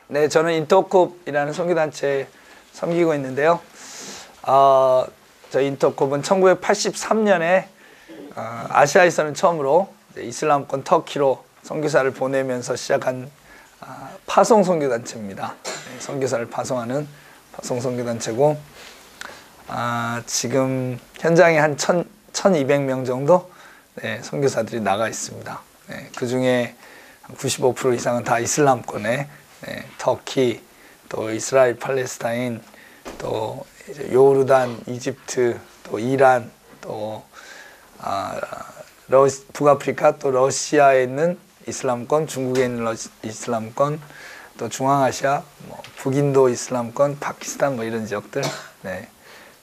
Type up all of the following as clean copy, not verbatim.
네, 저는 인터콥이라는 선교단체에 섬기고 있는데요. 저희 인터콥은 1983년에 아시아에서는 처음으로 이슬람권 터키로 선교사를 보내면서 시작한 파송 선교단체입니다. 네, 선교사를 파송하는 파송 선교단체고, 지금 현장에 한 1200명 정도 선교사들이 나가 있습니다. 네, 그 중에 95% 이상은 다 이슬람권에, 터키, 또 이스라엘, 팔레스타인, 또 이제 요르단, 이집트, 또 이란, 또 북아프리카, 또 러시아에 있는 이슬람권, 중국에 있는 이슬람권, 또 중앙아시아, 북인도 이슬람권, 파키스탄 이런 지역들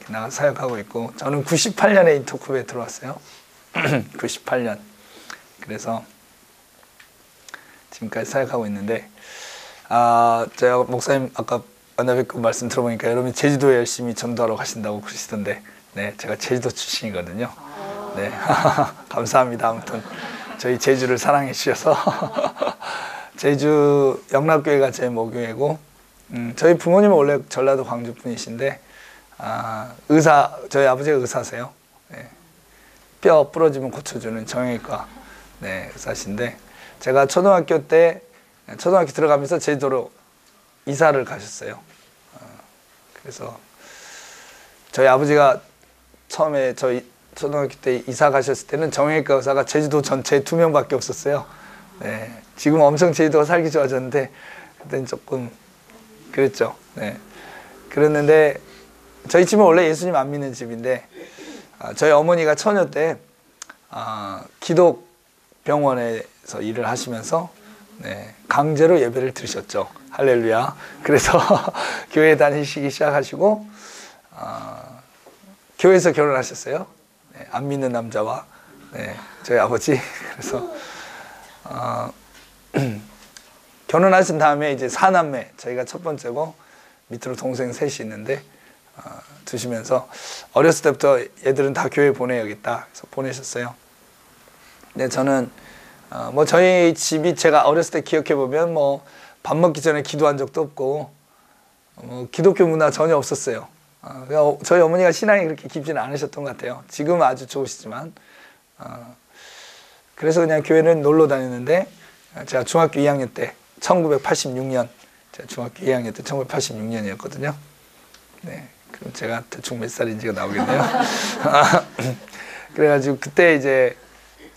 나가 사역하고 있고, 저는 98년에 인터콥에 들어왔어요. 98년. 그래서 지금까지 사역하고 있는데, 제가 목사님 아까 만나뵙고 말씀 들어보니까 여러분이 제주도에 열심히 전도하러 가신다고 그러시던데, 네, 제가 제주도 출신이거든요. 네, 감사합니다. 아무튼 저희 제주를 사랑해 주셔서 제주 영락교회가 제 모교회고, 저희 부모님은 원래 전라도 광주 분이신데, 저희 아버지가 의사세요. 네, 뼈 부러지면 고쳐주는 정형외과 의사신데, 제가 초등학교 들어가면서 제주도로 이사를 가셨어요. 그래서 저희 아버지가 처음에 저희 초등학교 때 이사 가셨을 때는 정형외과 의사가 제주도 전체에 2명밖에 없었어요. 네, 지금 엄청 제주도가 살기 좋아졌는데 그때는 조금 그랬죠. 네, 그랬는데 저희 집은 원래 예수님 안 믿는 집인데, 저희 어머니가 처녀 때 기독병원에서 일을 하시면서 강제로 예배를 드리셨죠. 할렐루야. 그래서 교회 다니시기 시작하시고, 교회에서 결혼하셨어요. 안 믿는 남자와 저희 아버지. 그래서 결혼하신 다음에 이제 4남매, 저희가 첫 번째고 밑으로 동생 셋이 있는데, 두시면서 어렸을 때부터 얘들은 다 교회 보내야겠다 해서 보내셨어요. 근데 저는 저희 집이 제가 어렸을 때 기억해 보면 밥 먹기 전에 기도한 적도 없고, 기독교 문화 전혀 없었어요. 저희 어머니가 신앙이 그렇게 깊지는 않으셨던 것 같아요. 지금은 아주 좋으시지만. 그래서 그냥 교회는 놀러 다녔는데, 제가 중학교 2학년 때 1986년, 제가 중학교 2학년 때 1986년이었거든요. 네, 그럼 제가 대충 몇 살인지가 나오겠네요. 그래가지고 그때 이제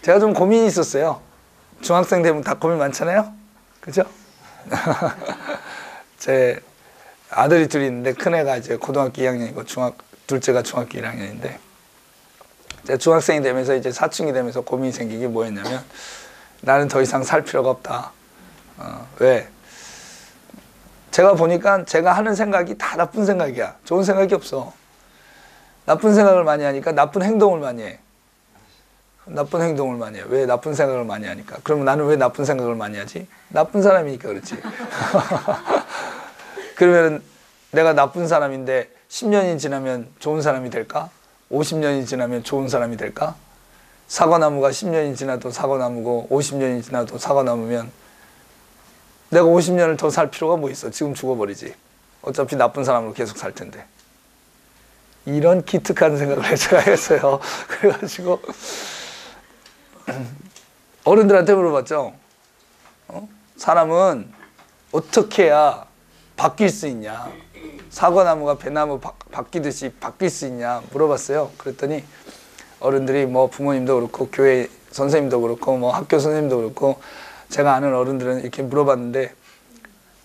제가 좀 고민이 있었어요. 중학생 되면 다 고민 많잖아요. 그죠? 제 아들이 둘이 있는데, 큰애가 이제 고등학교 2학년이고 둘째가 중학교 1학년인데, 제가 중학생이 되면서 이제 사춘기 되면서 고민이 생긴 게 뭐였냐면, 나는 더 이상 살 필요가 없다. 왜? 제가 보니까 제가 하는 생각이 다 나쁜 생각이야. 좋은 생각이 없어. 나쁜 생각을 많이 하니까 나쁜 행동을 많이 해. 나쁜 행동을 많이 해. 왜 나쁜 생각을 많이 하니까? 그러면 나는 왜 나쁜 생각을 많이 하지? 나쁜 사람이니까 그렇지. 그러면 내가 나쁜 사람인데 10년이 지나면 좋은 사람이 될까? 50년이 지나면 좋은 사람이 될까? 사과나무가 10년이 지나도 사과나무고 50년이 지나도 사과나무면 내가 50년을 더 살 필요가 뭐 있어? 지금 죽어버리지. 어차피 나쁜 사람으로 계속 살 텐데. 이런 기특한 생각을 제가 했어요. 그래가지고 어른들한테 물어봤죠. 사람은 어떻게 해야 바뀔 수 있냐? 사과나무가 배나무 바뀌듯이 바뀔 수 있냐 물어봤어요. 그랬더니 어른들이 부모님도 그렇고 교회 선생님도 그렇고 학교 선생님도 그렇고 제가 아는 어른들은 이렇게 물어봤는데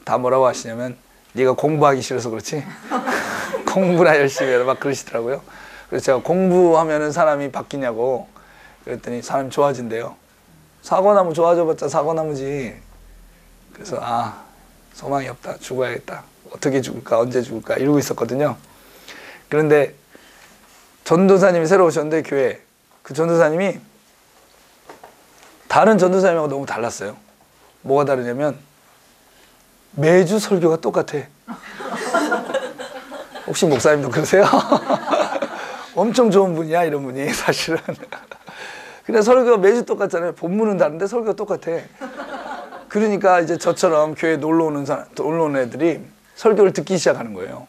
다 뭐라고 하시냐면, 네가 공부하기 싫어서 그렇지? 공부나 열심히 해라 막 그러시더라고요. 그래서 제가 공부하면은 사람이 바뀌냐고 그랬더니 사람이 좋아진대요. 사과나무 좋아져봤자 사과나무지. 그래서 소망이 없다. 죽어야겠다. 어떻게 죽을까? 언제 죽을까? 이러고 있었거든요. 그런데 전도사님이 새로 오셨는데, 교회에 그 전도사님이 다른 전도사님하고 너무 달랐어요. 뭐가 다르냐면 매주 설교가 똑같아. 혹시 목사님도 그러세요? 엄청 좋은 분이야, 이런 분이 사실은. 그냥 설교가 매주 똑같잖아요. 본문은 다른데 설교가 똑같아. 그러니까 이제 저처럼 교회 놀러 오는 애들이 설교를 듣기 시작하는 거예요.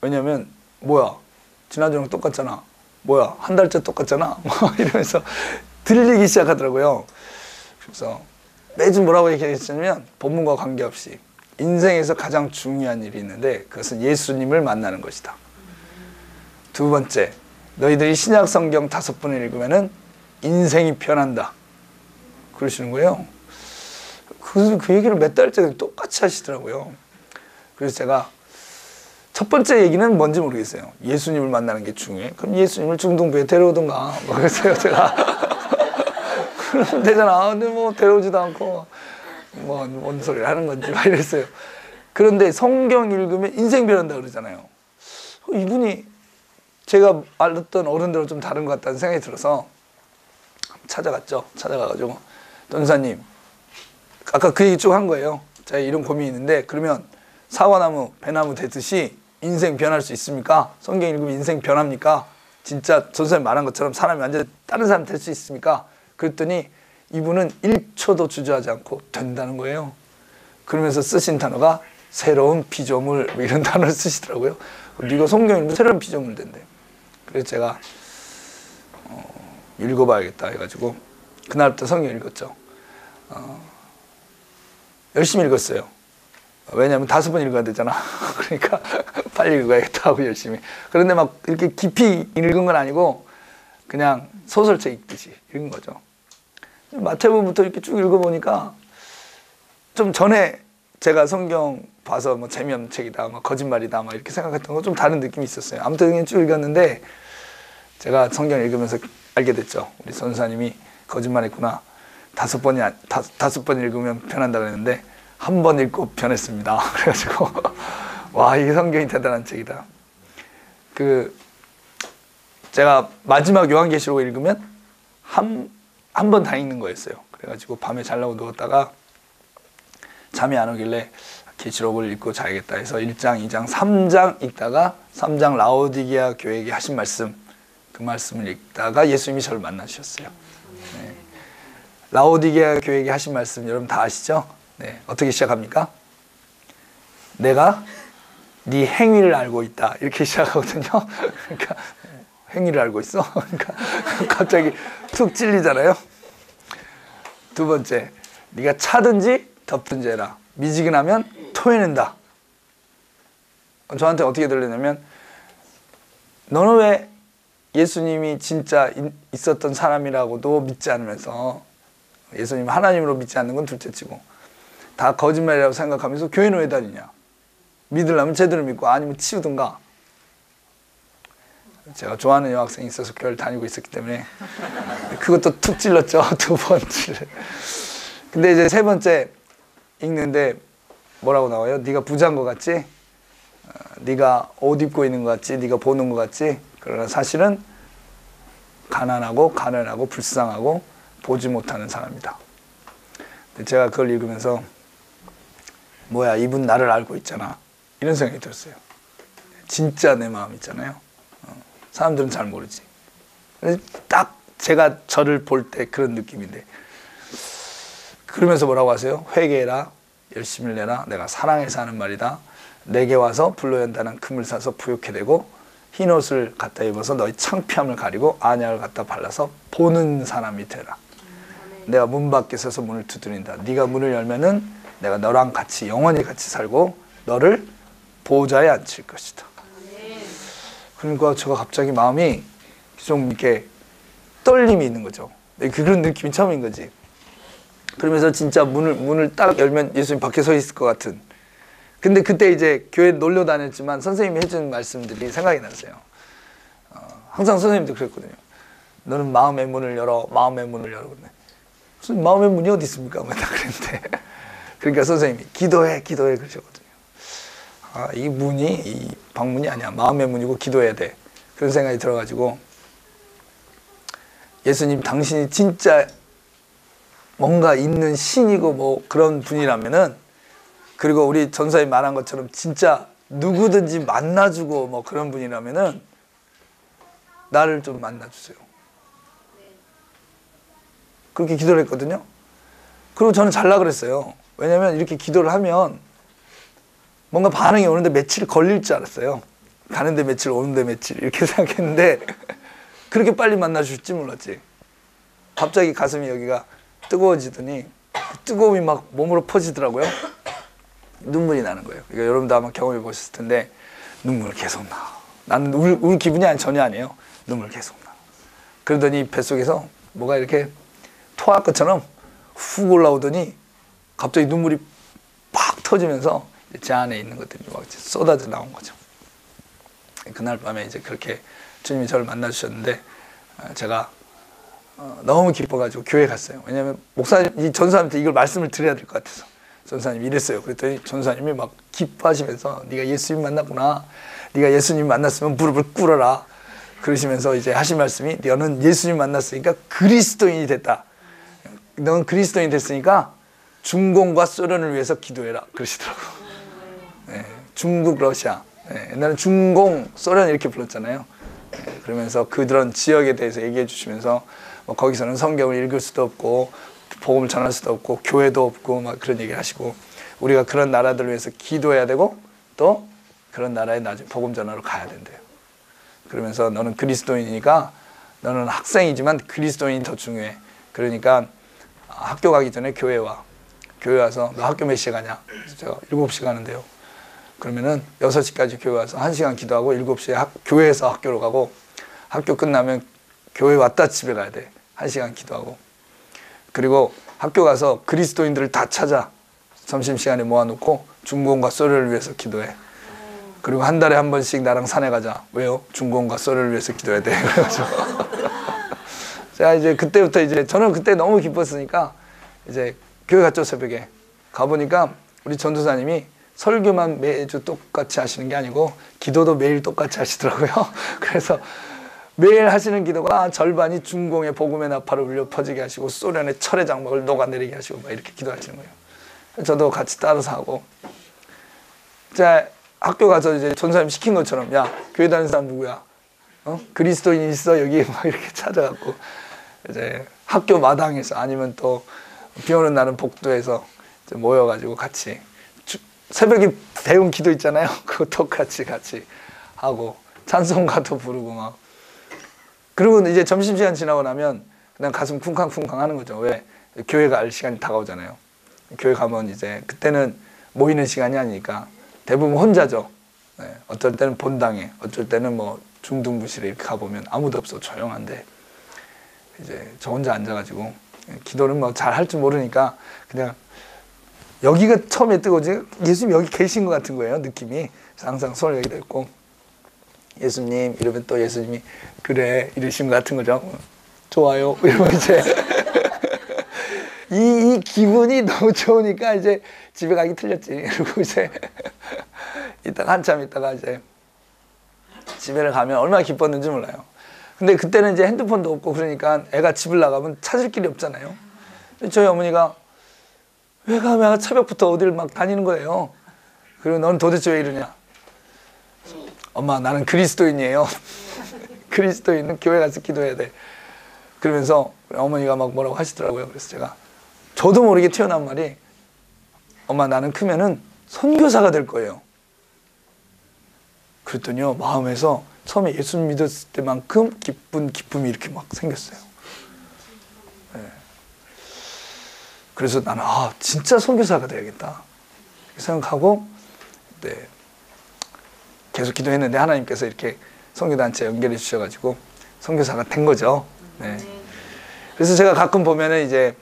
왜냐면 뭐야 지난주랑 똑같잖아. 뭐야 한 달째 똑같잖아. 뭐 이러면서 들리기 시작하더라고요. 그래서 매주 뭐라고 얘기했냐면 본문과 관계없이 인생에서 가장 중요한 일이 있는데 그것은 예수님을 만나는 것이다. 두 번째, 너희들이 신약 성경 5번을 읽으면은 인생이 변한다. 그러시는 거예요. 그 얘기를 몇 달째 똑같이 하시더라고요. 그래서 제가 첫 번째 얘기는 뭔지 모르겠어요. 예수님을 만나는 게 중요해. 그럼 예수님을 중동부에 데려오던가. 그랬어요, 제가. 그러면 되잖아. 근데 뭐 데려오지도 않고 뭐 뭔 소리를 하는 건지 막 이랬어요. 그런데 성경 읽으면 인생 변한다 그러잖아요. 이분이 제가 알았던 어른들은 좀 다른 것 같다는 생각이 들어서 찾아갔죠. 찾아가가지고 전사님 아까 그 얘기 쭉 한 거예요. 제가 이런 고민이 있는데 그러면 사과나무, 배나무 되듯이 인생 변할 수 있습니까? 성경 읽으면 인생 변합니까? 진짜 전사님 말한 것처럼 사람이 완전 다른 사람 될 수 있습니까? 그랬더니 이분은 1초도 주저하지 않고 된다는 거예요. 그러면서 쓰신 단어가 새로운 피조물 뭐 이런 단어를 쓰시더라고요. 네가 성경 읽으면 새로운 피조물 된대. 그래서 제가 읽어봐야겠다 해가지고 그날부터 성경 읽었죠. 열심히 읽었어요. 왜냐하면 5번 읽어야 되잖아. 그러니까 빨리 읽어야겠다 하고 열심히. 그런데 막 이렇게 깊이 읽은 건 아니고 그냥 소설책 읽듯이 읽은 거죠. 마태복음부터 이렇게 쭉 읽어보니까 좀 전에 제가 성경 봐서 뭐 재미없는 책이다, 뭐 거짓말이다, 막 이렇게 생각했던 거 좀 다른 느낌이 있었어요. 아무튼 그냥 쭉 읽었는데 제가 성경 읽으면서 알게 됐죠. 우리 선사님이 거짓말했구나. 5번 읽으면 변한다 그랬는데 한 번 읽고 변했습니다. 그래가지고 와, 이 성경이 대단한 책이다. 제가 마지막 요한계시록을 읽으면 한 번 다 읽는 거였어요. 그래가지고 밤에 자려고 누웠다가 잠이 안 오길래 계시록을 읽고 자야겠다 해서 1장, 2장, 3장 읽다가 3장 라오디게아 교회에게 하신 말씀, 그 말씀을 읽다가 예수님이 저를 만나주셨어요. 네. 라오디게아 교회에게 하신 말씀 여러분 다 아시죠? 네. 어떻게 시작합니까? 내가 네 행위를 알고 있다. 이렇게 시작하거든요. 그러니까 행위를 알고 있어? 그러니까 갑자기 툭 찔리잖아요. 두 번째, 네가 차든지 덮든지 해라. 미지근하면 토해낸다. 저한테 어떻게 들리냐면 너는 왜 예수님이 진짜 있었던 사람이라고도 믿지 않으면서 예수님 하나님으로 믿지 않는 건 둘째치고 다 거짓말이라고 생각하면서 교회는 왜 다니냐. 믿으려면 제대로 믿고 아니면 치우든가. 제가 좋아하는 여학생이 있어서 교회를 다니고 있었기 때문에 그것도 툭 찔렀죠. 2번 찔러. 근데 이제 3번째 읽는데 뭐라고 나와요? 네가 부자인 것 같지? 네가 옷 입고 있는 것 같지? 네가 보는 것 같지? 그러나 사실은 가난하고 가난하고 불쌍하고 보지 못하는 사람이다. 근데 제가 그걸 읽으면서 뭐야, 이분 나를 알고 있잖아. 이런 생각이 들었어요. 진짜 내 마음 있잖아요. 사람들은 잘 모르지. 딱 제가 저를 볼 때 그런 느낌인데 그러면서 뭐라고 하세요? 회개해라, 열심히 내라, 내가 사랑해서 하는 말이다. 내게 와서 불로 연단한 금을 사서 부욕해 되고 흰 옷을 갖다 입어서 너희 창피함을 가리고 안약을 갖다 발라서 보는 사람이 되라. 내가 문 밖에 서서 문을 두드린다. 네가 문을 열면은 내가 너랑 같이 영원히 같이 살고 너를 보좌에 앉힐 것이다. 그러니까 제가 갑자기 마음이 좀 이렇게 떨림이 있는 거죠. 그런 느낌이 처음인 거지. 그러면서 진짜 문을 딱 열면 예수님 밖에 서 있을 것 같은. 근데 그때 이제 교회 놀러 다녔지만 선생님이 해준 말씀들이 생각이 났어요. 항상 선생님도 그랬거든요. 너는 마음의 문을 열어, 마음의 문을 열어. 무슨 마음의 문이 어디 있습니까? 뭐 다 그랬는데. 그러니까 선생님이 기도해, 기도해 그러셨거든요. 아, 이 문이 이 방문이 아니야. 마음의 문이고 기도해야 돼. 그런 생각이 들어가지고 예수님 당신이 진짜 뭔가 있는 신이고 뭐 그런 분이라면은, 그리고 우리 전사에 말한 것처럼 진짜 누구든지 만나주고 뭐 그런 분이라면은 나를 좀 만나주세요. 그렇게 기도를 했거든요. 그리고 저는 잘라 그랬어요. 왜냐면 이렇게 기도를 하면 뭔가 반응이 오는데 며칠 걸릴 줄 알았어요. 가는데 며칠, 오는데 며칠 이렇게 생각했는데 그렇게 빨리 만나줄지 몰랐지. 갑자기 가슴이 여기가 뜨거워지더니 뜨거움이 막 몸으로 퍼지더라고요. 눈물이 나는 거예요. 이거 여러분도 아마 경험해 보셨을 텐데 눈물 계속 나. 나는 울 기분이 전혀 아니에요. 눈물 계속 나. 그러더니 뱃속에서 뭐가 이렇게 토할 것처럼 훅 올라오더니 갑자기 눈물이 팍 터지면서 제 안에 있는 것들이 막 쏟아져 나온 거죠. 그날 밤에 이제 그렇게 주님이 저를 만나 주셨는데 제가 너무 기뻐가지고 교회 갔어요. 왜냐하면 목사님, 이 전사님한테 이걸 말씀을 드려야 될 것 같아서. 전사님이 이랬어요. 그랬더니 전사님이 막 기뻐하시면서 네가 예수님 만났구나. 네가 예수님 만났으면 무릎을 꿇어라. 그러시면서 이제 하신 말씀이 너는 예수님 만났으니까 그리스도인이 됐다. 너는 그리스도인이 됐으니까 중공과 소련을 위해서 기도해라. 그러시더라고요. 네, 중국, 러시아. 네, 옛날에 중공, 소련 이렇게 불렀잖아요. 네, 그러면서 그런 지역에 대해서 얘기해 주시면서 뭐 거기서는 성경을 읽을 수도 없고 복음을 전할 수도 없고 교회도 없고 막 그런 얘기를 하시고 우리가 그런 나라들을 위해서 기도해야 되고 또 그런 나라에 나중에 복음 전하러 가야 된대요. 그러면서 너는 그리스도인이니까 너는 학생이지만 그리스도인이 더 중요해. 그러니까 학교 가기 전에 교회 와서 너 학교 몇 시에 가냐? 제가 7시 가는데요. 그러면은 6시까지 교회 와서 1시간 기도하고 7시에 교회에서 학교로 가고 학교 끝나면 교회 왔다 집에 가야 돼. 1시간 기도하고. 그리고 학교 가서 그리스도인들을 다 찾아 점심시간에 모아놓고 중공과 소련을 위해서 기도해. 그리고 한 달에 한 번씩 나랑 산에 가자. 왜요? 중공과 소련을 위해서 기도해야 돼. 그래가지고 제가 이제 그때부터 이제 저는 그때 너무 기뻤으니까 이제 교회 갔죠. 새벽에 가보니까 우리 전도사님이 설교만 매주 똑같이 하시는 게 아니고 기도도 매일 똑같이 하시더라고요. 그래서 매일 하시는 기도가 절반이 중공의 복음의 나팔을 울려 퍼지게 하시고 소련의 철의 장막을 녹아내리게 하시고 막 이렇게 기도하시는 거예요. 저도 같이 따라서 하고 자 학교 가서 이제 전사님 시킨 것처럼 야 교회 다니는 사람 누구야? 그리스도인 있어 여기 막 이렇게 찾아갖고 이제 학교 마당에서 아니면 또 비 오는 날은 복도에서 모여가지고 같이 새벽에 배운 기도 있잖아요. 그거 똑같이 같이 하고 찬송가도 부르고 막 그리고 이제 점심시간 지나고 나면 그냥 가슴 쿵쾅쿵쾅 하는 거죠. 왜? 교회 갈 시간이 다가오잖아요. 교회 가면 이제 그때는 모이는 시간이 아니니까 대부분 혼자죠. 네. 어쩔 때는 본당에, 어쩔 때는 뭐 중등부실에 이렇게 가보면 아무도 없어. 조용한데 이제 저 혼자 앉아가지고 기도는 뭐 잘 할 줄 모르니까 그냥 여기가 처음에 뜨거워지 예수님 여기 계신 것 같은 거예요. 느낌이. 항상 손을 여기다 있고 예수님 이러면 또 예수님이 그래 이러신 것 같은 거죠. 좋아요 이러면 이제 이 기분이 너무 좋으니까 이제 집에 가기 틀렸지. 그리고 이제 이따가 한참 있다가 이제 집에 가면 얼마나 기뻤는지 몰라요. 근데 그때는 이제 핸드폰도 없고 그러니까 애가 집을 나가면 찾을 길이 없잖아요. 저희 어머니가 왜 가면 새벽부터 어딜 막 다니는 거예요. 그리고 넌 도대체 왜 이러냐? 엄마 나는 그리스도인이에요. 그리스도인은 교회 가서 기도해야 돼. 그러면서 어머니가 막 뭐라고 하시더라고요. 그래서 제가 저도 모르게 튀어나온 말이 엄마 나는 크면은 선교사가 될 거예요. 그랬더니요 마음에서 처음에 예수 믿었을 때만큼 기쁜 기쁨이 이렇게 막 생겼어요. 네. 그래서 나는 진짜 선교사가 돼야겠다 생각하고 네. 계속 기도했는데 하나님께서 이렇게 선교단체 연결해 주셔가지고 선교사가 된 거죠. 네. 그래서 제가 가끔 보면은 이제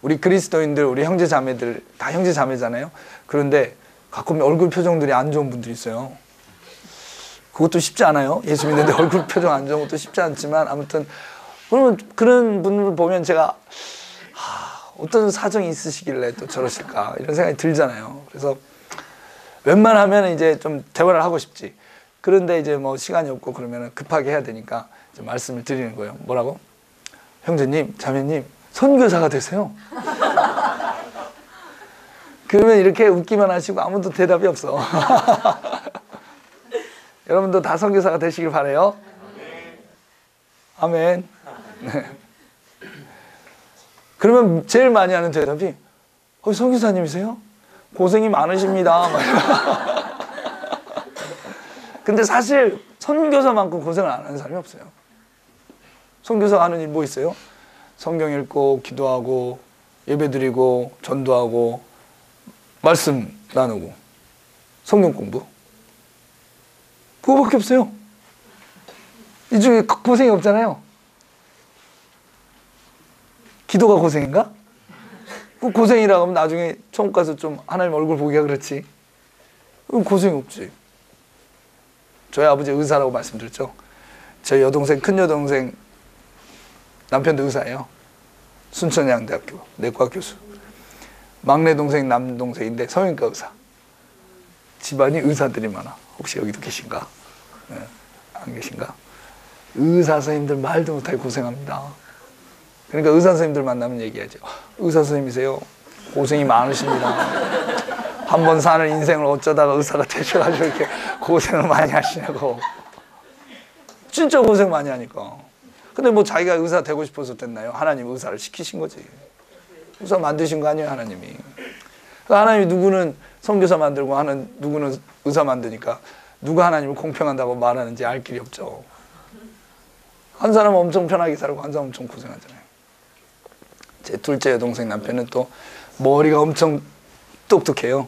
우리 그리스도인들, 우리 형제 자매들 다 형제 자매잖아요. 그런데 가끔 얼굴 표정들이 안 좋은 분들이 있어요. 그것도 쉽지 않아요. 예수 믿는데 얼굴 표정 안 좋은 것도 쉽지 않지만 아무튼 그러면 그런 분을 보면 제가 어떤 사정이 있으시길래 또 저러실까 이런 생각이 들잖아요. 그래서 웬만하면 이제 좀 대화를 하고 싶지. 그런데 이제 뭐 시간이 없고 그러면 급하게 해야 되니까 이제 말씀을 드리는 거예요. 뭐라고? 형제님, 자매님, 선교사가 되세요. 그러면 이렇게 웃기만 하시고 아무도 대답이 없어. 여러분도 다 선교사가 되시길 바라요. 아멘. 네. 그러면 제일 많이 하는 대답이 선교사님이세요? 고생이 많으십니다. 근데 사실 선교사만큼 고생을 안 하는 사람이 없어요. 선교사가 하는 일 뭐 있어요? 성경 읽고 기도하고 예배드리고 전도하고 말씀 나누고 성경 공부, 그거밖에 없어요. 이 중에 고생이 없잖아요. 기도가 고생인가? 그 고생이라고 하면 나중에 천국 가서 좀 하나님 얼굴 보기가 그렇지. 그럼 고생이 없지. 저희 아버지 의사라고 말씀드렸죠. 저희 여동생, 큰 여동생 남편도 의사예요. 순천향대학교 내과 교수. 막내 동생 남동생인데 성형외과 의사. 집안이 의사들이 많아. 혹시 여기도 계신가? 네, 안 계신가? 의사 선생님들 말도 못하게 고생합니다. 그러니까 의사 선생님들 만나면 얘기하죠. 의사 선생님이세요? 고생이 많으십니다. 한 번 사는 인생을 어쩌다가 의사가 되셔가지고 이렇게 고생을 많이 하시냐고. 진짜 고생 많이 하니까. 근데 뭐 자기가 의사 되고 싶어서 됐나요? 하나님 의사를 시키신 거지. 의사 만드신 거 아니에요, 하나님이. 하나님이 누구는 선교사 만들고 누구는 의사 만드니까 누가 하나님을 공평한다고 말하는지 알 길이 없죠. 한 사람은 엄청 편하게 살고 한 사람은 엄청 고생하잖아요. 제 둘째 여동생 남편은 또 머리가 엄청 똑똑해요.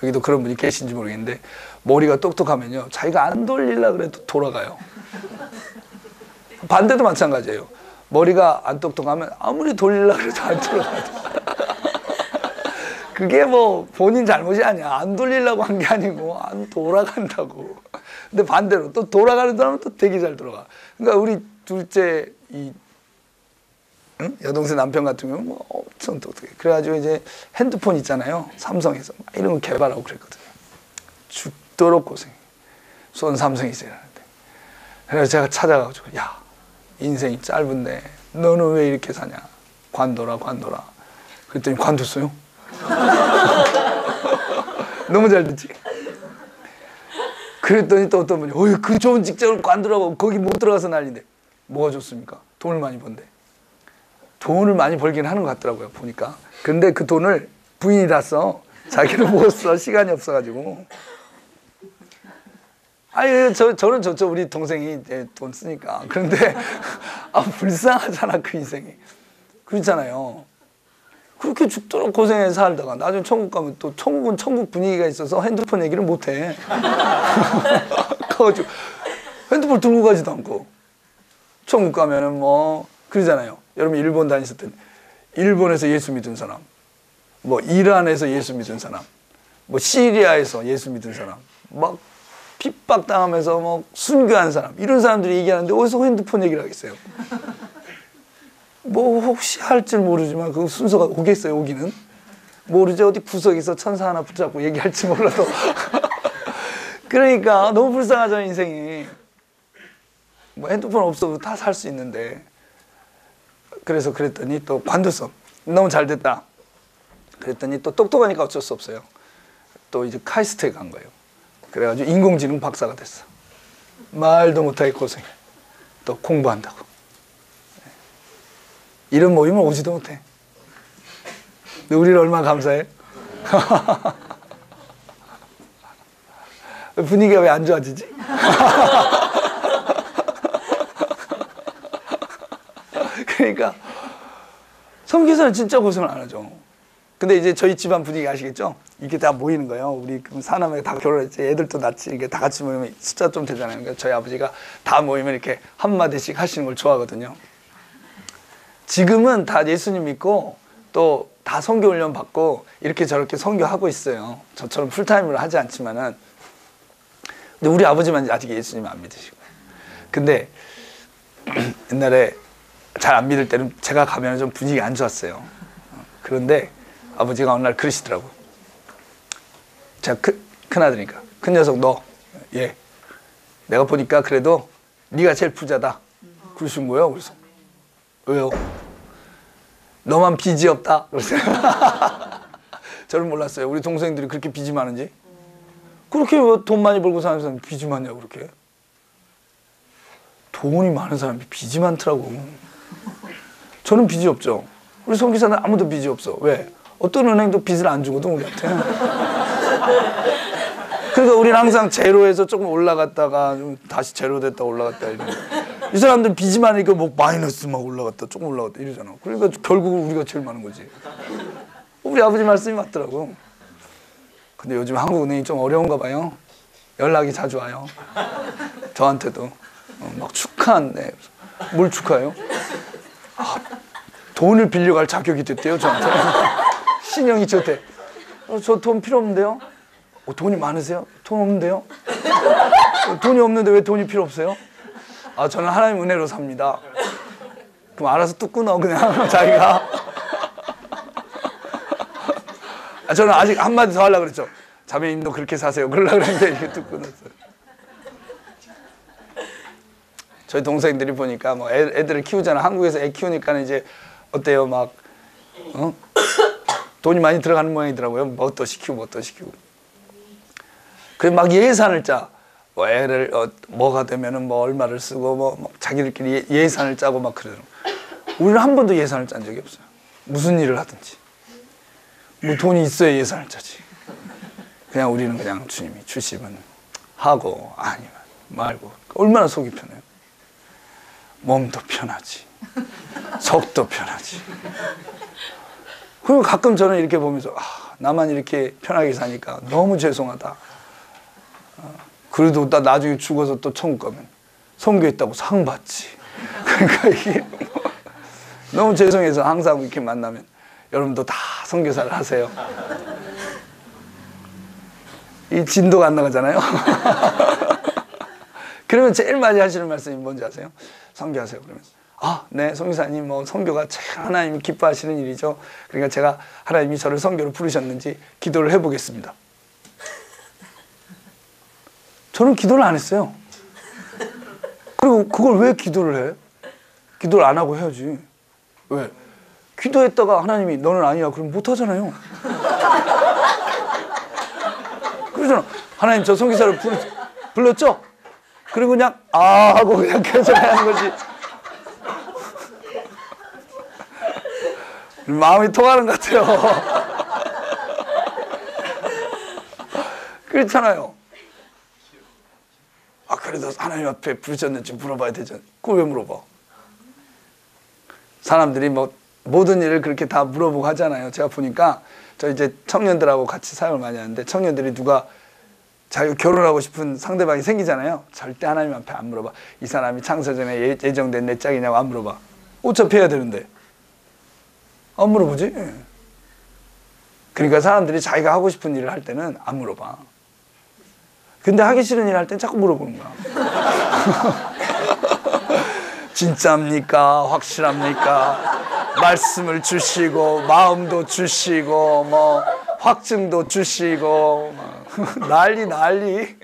여기도 그런 분이 계신지 모르겠는데 머리가 똑똑하면요 자기가 안 돌리려고 그래도 돌아가요. 반대도 마찬가지예요. 머리가 안 똑똑하면 아무리 돌리려고 해도 안 돌아가요. 그게 뭐 본인 잘못이 아니야. 안 돌리려고 한 게 아니고 안 돌아간다고. 근데 반대로 또 돌아가는 사람은 또 되게 잘 돌아가. 그러니까 우리 둘째 여동생 남편 같은 경우는 뭐 엄청 똑똑해. 그래가지고 이제 핸드폰 있잖아요. 삼성에서 막 이런 거 개발하고 그랬거든요. 죽도록 고생. 손 삼성이세요. 그래서 제가 찾아가지고 야 인생이 짧은데 너는 왜 이렇게 사냐. 관둬라. 그랬더니 관뒀어요. 너무 잘 듣지. 그랬더니 또 어떤 분이 어이 그 좋은 직장을 관두라고 거기 못 들어가서 난리인데 뭐가 좋습니까? 돈을 많이 번대. 돈을 많이 벌긴 하는 것 같더라고요 보니까. 근데 그 돈을 부인이 다 써. 자기는 못 써. 시간이 없어가지고. 아니 저는 좋죠. 우리 동생이 돈 쓰니까. 그런데 불쌍하잖아 그 인생이. 그렇잖아요. 그렇게 죽도록 고생해서 살다가 나중에 천국 가면 또 천국은 천국 분위기가 있어서 핸드폰 얘기를 못해. 가가지고 핸드폰 들고 가지도 않고. 천국 가면은 뭐 그러잖아요. 여러분 일본 다니실 때 일본에서 예수 믿은 사람, 뭐 이란에서 예수 믿은 사람, 뭐 시리아에서 예수 믿은 사람, 막 핍박당하면서 뭐 순교한 사람, 이런 사람들이 얘기하는데 어디서 핸드폰 얘기를 하겠어요. 뭐 혹시 할 줄 모르지만 그 순서가 오겠어요. 오기는 모르지. 어디 구석에서 천사 하나 붙잡고 얘기할지 몰라도. 그러니까 너무 불쌍하죠 인생이. 뭐 핸드폰 없어도 다 살 수 있는데. 그래서 그랬더니 또 관뒀어. 너무 잘 됐다. 그랬더니 또 똑똑하니까 어쩔 수 없어요. 또 이제 카이스트에 간 거예요. 그래가지고 인공지능 박사가 됐어. 말도 못하게 고생해. 또 공부한다고. 이런 모임을 오지도 못해. 근데 우리를 얼마나 감사해? 분위기가 왜 안 좋아지지? 그러니까 선교사는 진짜 고생을 안 하죠. 근데 이제 저희 집안 분위기 아시겠죠? 이렇게 다 모이는 거예요. 우리 사남매 다 결혼했지. 애들도 낳지. 이렇게 다 같이 모이면 숫자 좀 되잖아요. 그러니까 저희 아버지가 다 모이면 이렇게 한마디씩 하시는 걸 좋아하거든요. 지금은 다 예수님 믿고 또 다 선교 훈련 받고 이렇게 저렇게 선교하고 있어요. 저처럼 풀타임으로 하지 않지만은. 근데 우리 아버지만 아직 예수님 안 믿으시고. 근데 옛날에 잘 안 믿을 때는 제가 가면 좀 분위기 안 좋았어요. 그런데 아버지가 어느 날 그러시더라고. 제가 큰아들이니까. 큰 녀석 너. 예. 내가 보니까 그래도 네가 제일 부자다. 그러신 거예요. 그래서 왜요? 너만 빚이 없다. 그러세요. 저는 몰랐어요. 우리 동생들이 그렇게 빚이 많은지. 그렇게 돈 많이 벌고 사는 사람이 빚이 많냐고 그렇게. 돈이 많은 사람이 빚이 많더라고. 저는 빚이 없죠. 우리 선교사는 아무도 빚이 없어. 왜? 어떤 은행도 빚을 안 주거든 우리한테. 그러니까 우리는 항상 제로에서 조금 올라갔다가 좀 다시 제로 됐다 올라갔다 이런. 이 사람들은 빚이 많으니까 뭐 마이너스 막 올라갔다 조금 올라갔다 이러잖아. 그러니까 결국은 우리가 제일 많은 거지. 우리 아버지 말씀이 맞더라고. 근데 요즘 한국은행이 좀 어려운가 봐요. 연락이 자주 와요. 저한테도 막 축하한대. 뭘 축하해요? 아, 돈을 빌려갈 자격이 됐대요 저한테. 신영이 저한테 저 돈 필요 없는데요? 돈이 많으세요? 돈 없는데요? 돈이 없는데 왜 돈이 필요 없어요? 아 저는 하나님 은혜로 삽니다. 그럼 알아서 뚝 끊어 그냥 자기가. 아, 저는 아직 한마디 더 하려고 그랬죠. 자매님도 그렇게 사세요. 그러려고 그랬는데 이렇게 뚝 끊었어요. 저희 동생들이 보니까 뭐 애들을 키우잖아. 한국에서 애 키우니까 이제 어때요? 막 돈이 많이 들어가는 모양이더라고요. 뭣도 시키고 뭣도 시키고. 그래 막 예산을 짜. 뭐 애를 뭐가 되면은 뭐 얼마를 쓰고 뭐 자기들끼리 예산을 짜고 막 그러더라고. 우리는 한 번도 예산을 짠 적이 없어요. 무슨 일을 하든지. 뭐 돈이 있어야 예산을 짜지. 그냥 우리는 그냥 주님이 주시면 하고 아니면 말고. 얼마나 속이 편해요. 몸도 편하지. 속도 편하지. 그리고 가끔 저는 이렇게 보면서 나만 이렇게 편하게 사니까 너무 죄송하다. 그래도 나 나중에 죽어서 또 천국 가면 선교했다고 상 받지. 그러니까 이게 너무 죄송해서 항상 이렇게 만나면 여러분도 다 선교사를 하세요. 이 진도가 안 나가잖아요. 그러면 제일 많이 하시는 말씀이 뭔지 아세요? 선교하세요. 그러면서 네, 선교사님 뭐 선교가 참 하나님이 기뻐하시는 일이죠. 그러니까 제가 하나님이 저를 선교로 부르셨는지 기도를 해보겠습니다. 저는 기도를 안 했어요. 그리고 그걸 왜 기도를 해? 기도를 안 하고 해야지. 왜? 기도했다가 하나님이 너는 아니야 그럼 못 하잖아요. 그러잖아. 하나님 저 선교사를 불렀죠? 그리고 그냥 하고 그냥 계속 하는 거지. 마음이 통하는 것 같아요. 그렇잖아요. 그래도 하나님 앞에 부르셨는지 물어봐야 되잖아. 그걸 왜 물어봐? 사람들이 뭐 모든 일을 그렇게 다 물어보고 하잖아요. 제가 보니까 저 이제 청년들하고 같이 사역을 많이 하는데 청년들이 누가 자기가 결혼하고 싶은 상대방이 생기잖아요. 절대 하나님 앞에 안 물어봐. 이 사람이 창세전에 예정된 내 짝이냐고 안 물어봐. 어차피 해야 되는데. 안 물어보지. 그러니까 사람들이 자기가 하고 싶은 일을 할 때는 안 물어봐. 근데 하기 싫은 일 할 땐 자꾸 물어보는 거야. 진짜입니까? 확실합니까? 말씀을 주시고 마음도 주시고 뭐 확증도 주시고 난리.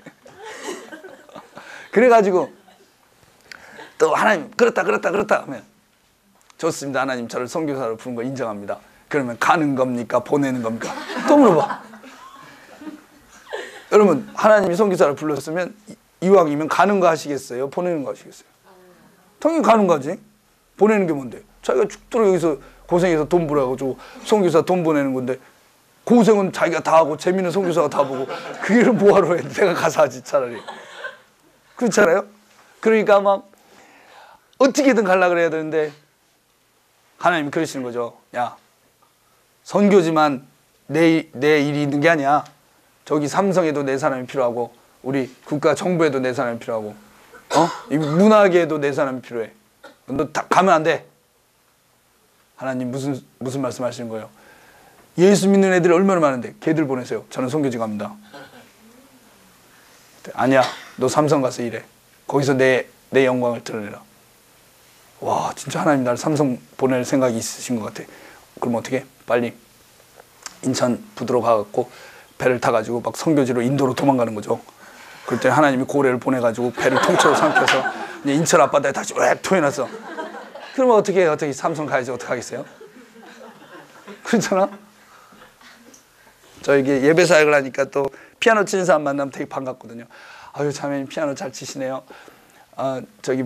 그래가지고 또 하나님 그렇다 하면 좋습니다. 하나님 저를 선교사로 부른 거 인정합니다. 그러면 가는 겁니까? 보내는 겁니까? 또 물어봐. 여러분 하나님이 선교사를 불렀으면 이왕이면 가는 거 하시겠어요? 보내는 거 하시겠어요? 당연히 가는 거지. 보내는 게 뭔데? 자기가 죽도록 여기서 고생해서 돈 벌어가지고 선교사 돈 보내는 건데 고생은 자기가 다 하고 재미는 선교사가 다 보고 그 일을 뭐하러 해? 내가 가서 하지 차라리. 그렇잖아요? 그러니까 막 어떻게든 가려고 그래야 되는데 하나님이 그러시는 거죠. 야 선교지만 내 일이 있는 게 아니야. 저기 삼성에도 내 사람이 필요하고 우리 국가 정부에도 내 사람이 필요하고 이 문화계에도 내 사람이 필요해. 너 다 가면 안 돼. 하나님 무슨 말씀하시는 거예요? 예수 믿는 애들이 얼마나 많은데 걔들 보내세요. 저는 선교지 갑니다. 아니야. 너 삼성 가서 일해. 거기서 내 영광을 드러내라. 와 진짜 하나님 나를 삼성 보낼 생각이 있으신 것 같아. 그럼 어떻게? 빨리 인천 부두로 가갖고 배를 타가지고 막 선교지로 인도로 도망가는 거죠. 그때 하나님이 고래를 보내가지고 배를 통째로 삼켜서 인천 앞바다에 다시 웩 토해놨어. 그러면 어떻게 삼성 가야지 어떡하겠어요? 그렇잖아? 저 이게 예배 사역을 하니까 또 피아노 치는 사람 만나면 되게 반갑거든요. 아유 자매님 피아노 잘 치시네요. 저기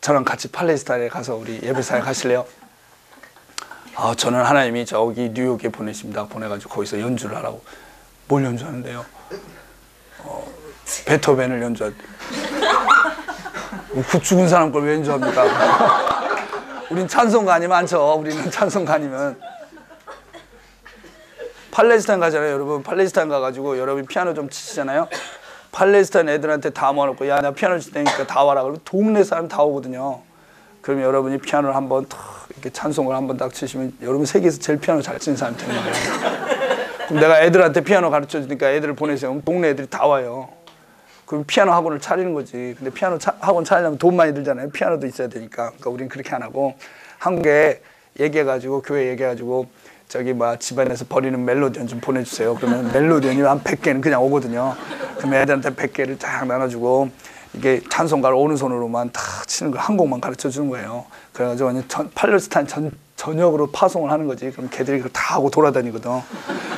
저랑 같이 팔레스타인에 가서 우리 예배 사역 하실래요? 저는 하나님이 저기 뉴욕에 보내십니다. 보내가지고 거기서 연주를 하라고. 뭘 연주하는데요? 베토벤을 연주할. 그 죽은 사람 걸 왜 연주합니까? 우린 찬송가니 많죠. 우리는 찬송가니면. 팔레스타인 가잖아요, 여러분. 팔레스타인 가가지고 여러분이 피아노 좀 치시잖아요. 팔레스타인 애들한테 다 모아놓고 야, 나 피아노 칠 테니까 다 와라. 그러면 동네 사람 다 오거든요. 그러면 여러분이 피아노를 한번 탁 이렇게 찬송을 한번 딱 치시면 여러분 세계에서 제일 피아노 잘 치는 사람이 되는 거예요. 그럼 내가 애들한테 피아노 가르쳐 주니까 애들을 보내세요. 그럼 동네 애들이 다 와요. 그럼 피아노 학원을 차리는 거지. 근데 피아노 학원 차리려면 돈 많이 들잖아요. 피아노도 있어야 되니까. 그러니까 우리는 그렇게 안 하고 한국에 얘기해가지고 교회 얘기해가지고 저기 집안에서 버리는 멜로디언 좀 보내주세요. 그러면 멜로디언이 한 100개는 그냥 오거든요. 그러면 애들한테 100개를 딱 나눠주고 이게 찬송가를 오른손으로만 탁 치는 걸 한 곡만 가르쳐 주는 거예요. 그래가지고 팔레스타인 전역으로 파송을 하는 거지. 그럼 걔들이 그걸 다 하고 돌아다니거든.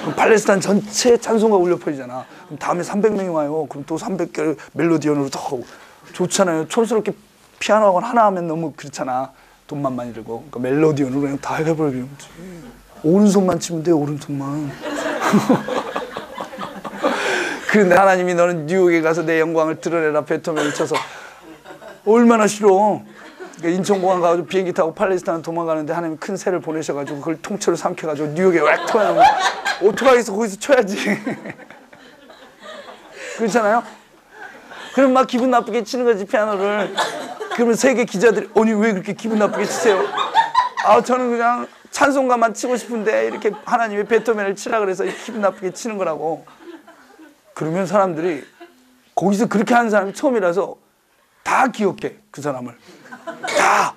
그럼 팔레스타인 전체 찬송가 울려 퍼지잖아. 그럼 다음에 300명이 와요. 그럼 또 300개 멜로디언으로 더 하고. 좋잖아요. 촌스럽게 피아노 학원 하나 하면 너무 그렇잖아. 돈만 많이 들고. 그러니까 멜로디언으로 그냥 다 해버리는 거지. 오른손만 치면 돼, 오른손만. 그런데 하나님이 너는 뉴욕에 가서 내 영광을 드러내라 베토벤을 쳐서 얼마나 싫어. 그러니까 인천공항 가가지고 비행기 타고 팔레스타인 도망가는데 하나님이 큰 새를 보내셔가지고 그걸 통째로 삼켜가지고 뉴욕에 왁 터나면 오토바이에서 거기서 쳐야지. 그렇잖아요? 그럼 막 기분 나쁘게 치는 거지 피아노를. 그러면 세계 기자들이 아니 왜 그렇게 기분 나쁘게 치세요? 저는 그냥 찬송가만 치고 싶은데 이렇게 하나님이 베토벤을 치라 그래서 기분 나쁘게 치는 거라고. 그러면 사람들이 거기서 그렇게 하는 사람이 처음이라서 다 기억해, 그 사람을. 다.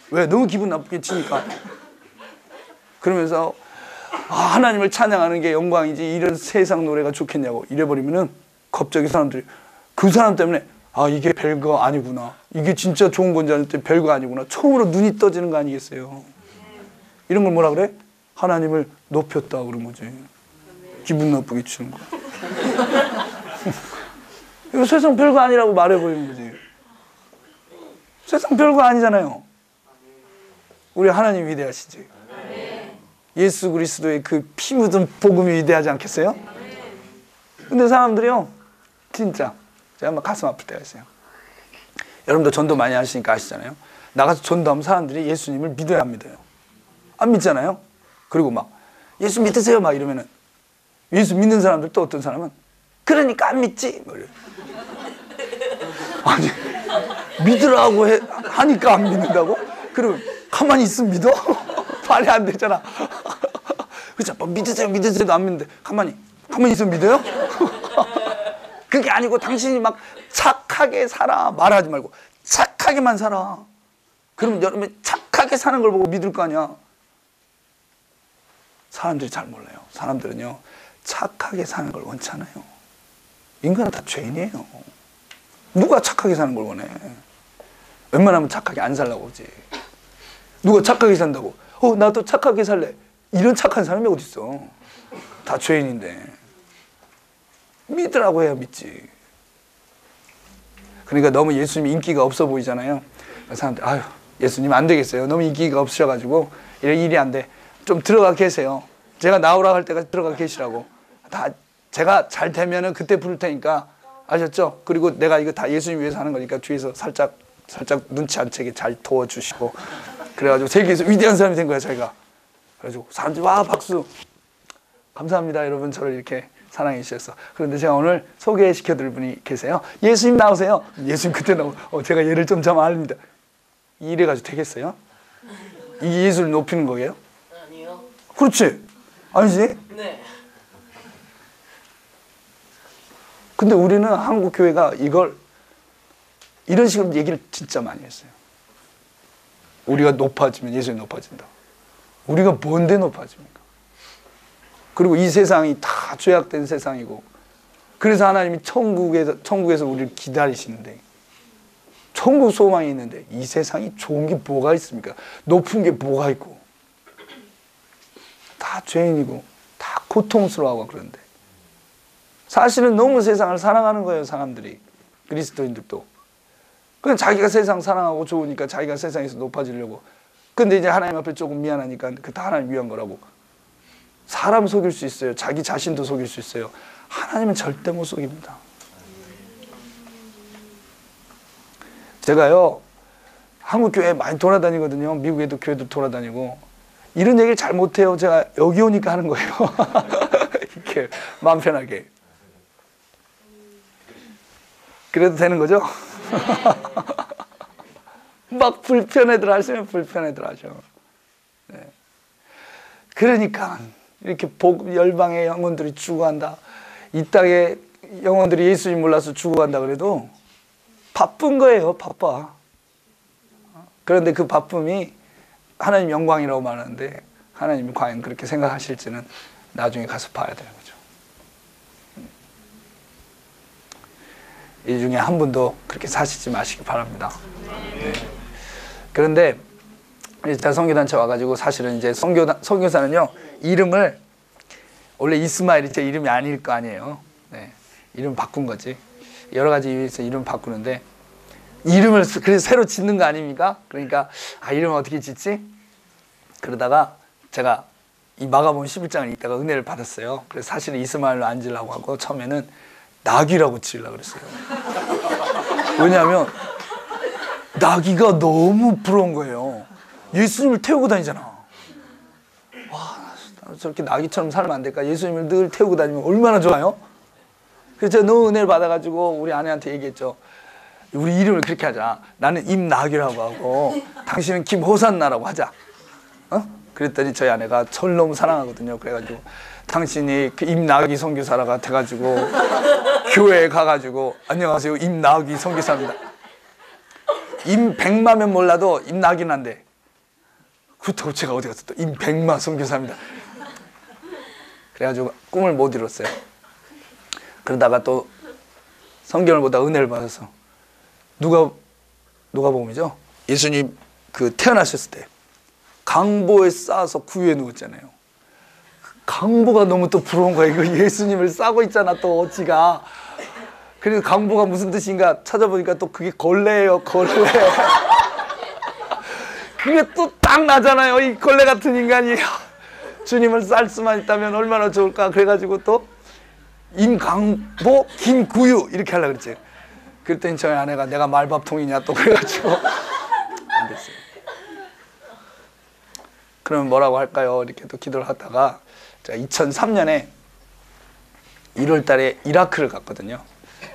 왜? 너무 기분 나쁘게 치니까. 그러면서 하나님을 찬양하는 게 영광이지 이런 세상 노래가 좋겠냐고 이래버리면은 갑자기 사람들이 그 사람 때문에 이게 별거 아니구나. 이게 진짜 좋은 건지 아닐 때 별거 아니구나. 처음으로 눈이 떠지는 거 아니겠어요? 이런 걸 뭐라 그래? 하나님을 높였다 그런 거지. 기분 나쁘게 치는 거. 이거 세상 별거 아니라고 말해버리는 거지. 세상 별거 아니잖아요. 우리 하나님 위대하시지. 예수 그리스도의 그 피 묻은 복음이 위대하지 않겠어요? 근데 사람들이요, 진짜 제가 막 가슴 아플 때가 있어요. 여러분도 전도 많이 하시니까 아시잖아요. 나가서 전도하면 사람들이 예수님을 믿어야 안 믿어요. 안 믿잖아요. 그리고 막 예수 믿으세요 막 이러면은 예수 믿는 사람들 또 어떤 사람은 그러니까 안 믿지. 뭐 아니 믿으라고 하니까 안 믿는다고? 그럼 가만히 있으면 믿어? 말이 안 되잖아. 그렇죠. 뭐 믿으세요도 안 믿는데 가만히 있으면 믿어요? 그게 아니고 당신이 막 착하게 살아. 말하지 말고 착하게만 살아. 그럼 여러분이 착하게 사는 걸 보고 믿을 거 아니야. 사람들이 잘 몰라요. 사람들은요 착하게 사는 걸 원치 않아요. 인간은 다 죄인이에요. 누가 착하게 사는 걸 원해? 웬만하면 착하게 안 살라고 하지. 누가 착하게 산다고 나도 착하게 살래. 이런 착한 사람이 어디 있어. 다 죄인인데. 믿으라고 해야 믿지. 그러니까 너무 예수님 인기가 없어 보이잖아요. 사람들 예수님 안 되겠어요. 너무 인기가 없으셔가지고 일이 안 돼. 좀 들어가 계세요. 제가 나오라고 할 때까지 들어가 계시라고. 다 제가 잘 되면은 그때 부를 테니까 아셨죠? 그리고 내가 이거 다 예수님 위해서 하는 거니까 뒤에서 살짝 눈치 안 채게 잘 도와주시고 그래가지고 세계에서 위대한 사람이 된 거야 자기가. 그래가지고 사람들이 와 박수. 감사합니다 여러분 저를 이렇게 사랑해 주셔서. 그런데 제가 오늘 소개시켜 드릴 분이 계세요. 예수님 나오세요. 예수님 그때 나오고 제가 얘를 좀 알립니다. 이래가지고 되겠어요? 이게 예수를 높이는 거예요? 아니요. 그렇지? 아니지? 네. 근데 우리는 한국 교회가 이런 식으로 얘기를 진짜 많이 했어요. 우리가 높아지면 예수님이 높아진다. 우리가 뭔데 높아집니까? 그리고 이 세상이 다 죄악된 세상이고 그래서 하나님이 천국에서 우리를 기다리시는데 천국 소망이 있는데 이 세상이 좋은 게 뭐가 있습니까? 높은 게 뭐가 있고 다 죄인이고 다 고통스러워하고 그런데 사실은 너무 세상을 사랑하는 거예요. 사람들이. 그리스도인들도. 그냥 자기가 세상 사랑하고 좋으니까 자기가 세상에서 높아지려고 근데 이제 하나님 앞에 조금 미안하니까 그 다 하나님 위한 거라고. 사람 속일 수 있어요. 자기 자신도 속일 수 있어요. 하나님은 절대 못 속입니다. 제가요, 한국 교회 많이 돌아다니거든요. 미국에도 교회도 돌아다니고. 이런 얘기를 잘 못해요. 제가 여기 오니까 하는 거예요. 이렇게 마음 편하게. 그래도 되는 거죠? 막 불편해들 하시면 불편해들 하셔. 네. 그러니까 이렇게 열방의 영혼들이 죽어간다. 이 땅에 영혼들이 예수님 몰라서 죽어간다 그래도 바쁜 거예요. 바빠. 그런데 그 바쁨이 하나님 영광이라고 말하는데 하나님이 과연 그렇게 생각하실지는 나중에 가서 봐야 되는 거죠. 이 중에 한 분도 그렇게 사시지 마시기 바랍니다. 네. 그런데 제가 선교단체 와가지고 사실은 이제 선교사는요, 이름을 원래 이스마일이 제 이름이 아닐 거 아니에요. 네. 이름 바꾼 거지. 여러 가지 이유에서 이름 바꾸는데 이름을 그래서 새로 짓는 거 아닙니까? 그러니까 이름을 어떻게 짓지? 그러다가 제가 이 마가복음 11장을 읽다가 은혜를 받았어요. 그래서 사실은 이스마일로 안 지으려고 하고 처음에는 나귀라고 지으려고 그랬어요. 왜냐하면 나귀가 너무 부러운 거예요. 예수님을 태우고 다니잖아. 와, 저렇게 나귀처럼 살면 안 될까? 예수님을 늘 태우고 다니면 얼마나 좋아요? 그래서 제가 너무 은혜를 받아가지고 우리 아내한테 얘기했죠. 우리 이름을 그렇게 하자. 나는 임나귀라고 하고 당신은 김호산나라고 하자. 그랬더니 저희 아내가 저를 너무 사랑하거든요. 그래가지고 당신이 그 임나귀 선교사라가 돼가지고 교회에 가가지고 안녕하세요, 임나귀 선교사입니다. 임백마면 몰라도 임나귀는 안 돼. 그렇다고 제가 어디 가서 또 임백마 선교사입니다. 그래가지고 꿈을 못 이뤘어요. 그러다가 또 성경을 보다 은혜를 받아서 누가복음이죠. 예수님 그 태어나셨을 때 강보에 싸서 구유에 누웠잖아요. 강보가 너무 또 부러운 거야. 이거 예수님을 싸고 있잖아 또 지가. 그래서 강보가 무슨 뜻인가 찾아보니까 또 그게 걸레예요. 걸레. 그게 또 딱 나잖아요. 이 걸레 같은 인간이 주님을 쌀 수만 있다면 얼마나 좋을까. 그래가지고 또 임강보 김구유 이렇게 하려고 그랬지. 그랬더니 저희 아내가 내가 말밥통이냐 또 그래가지고 안 됐어요. 그러면 뭐라고 할까요? 이렇게 또 기도를 하다가 제가 2003년에 1월 달에 이라크를 갔거든요.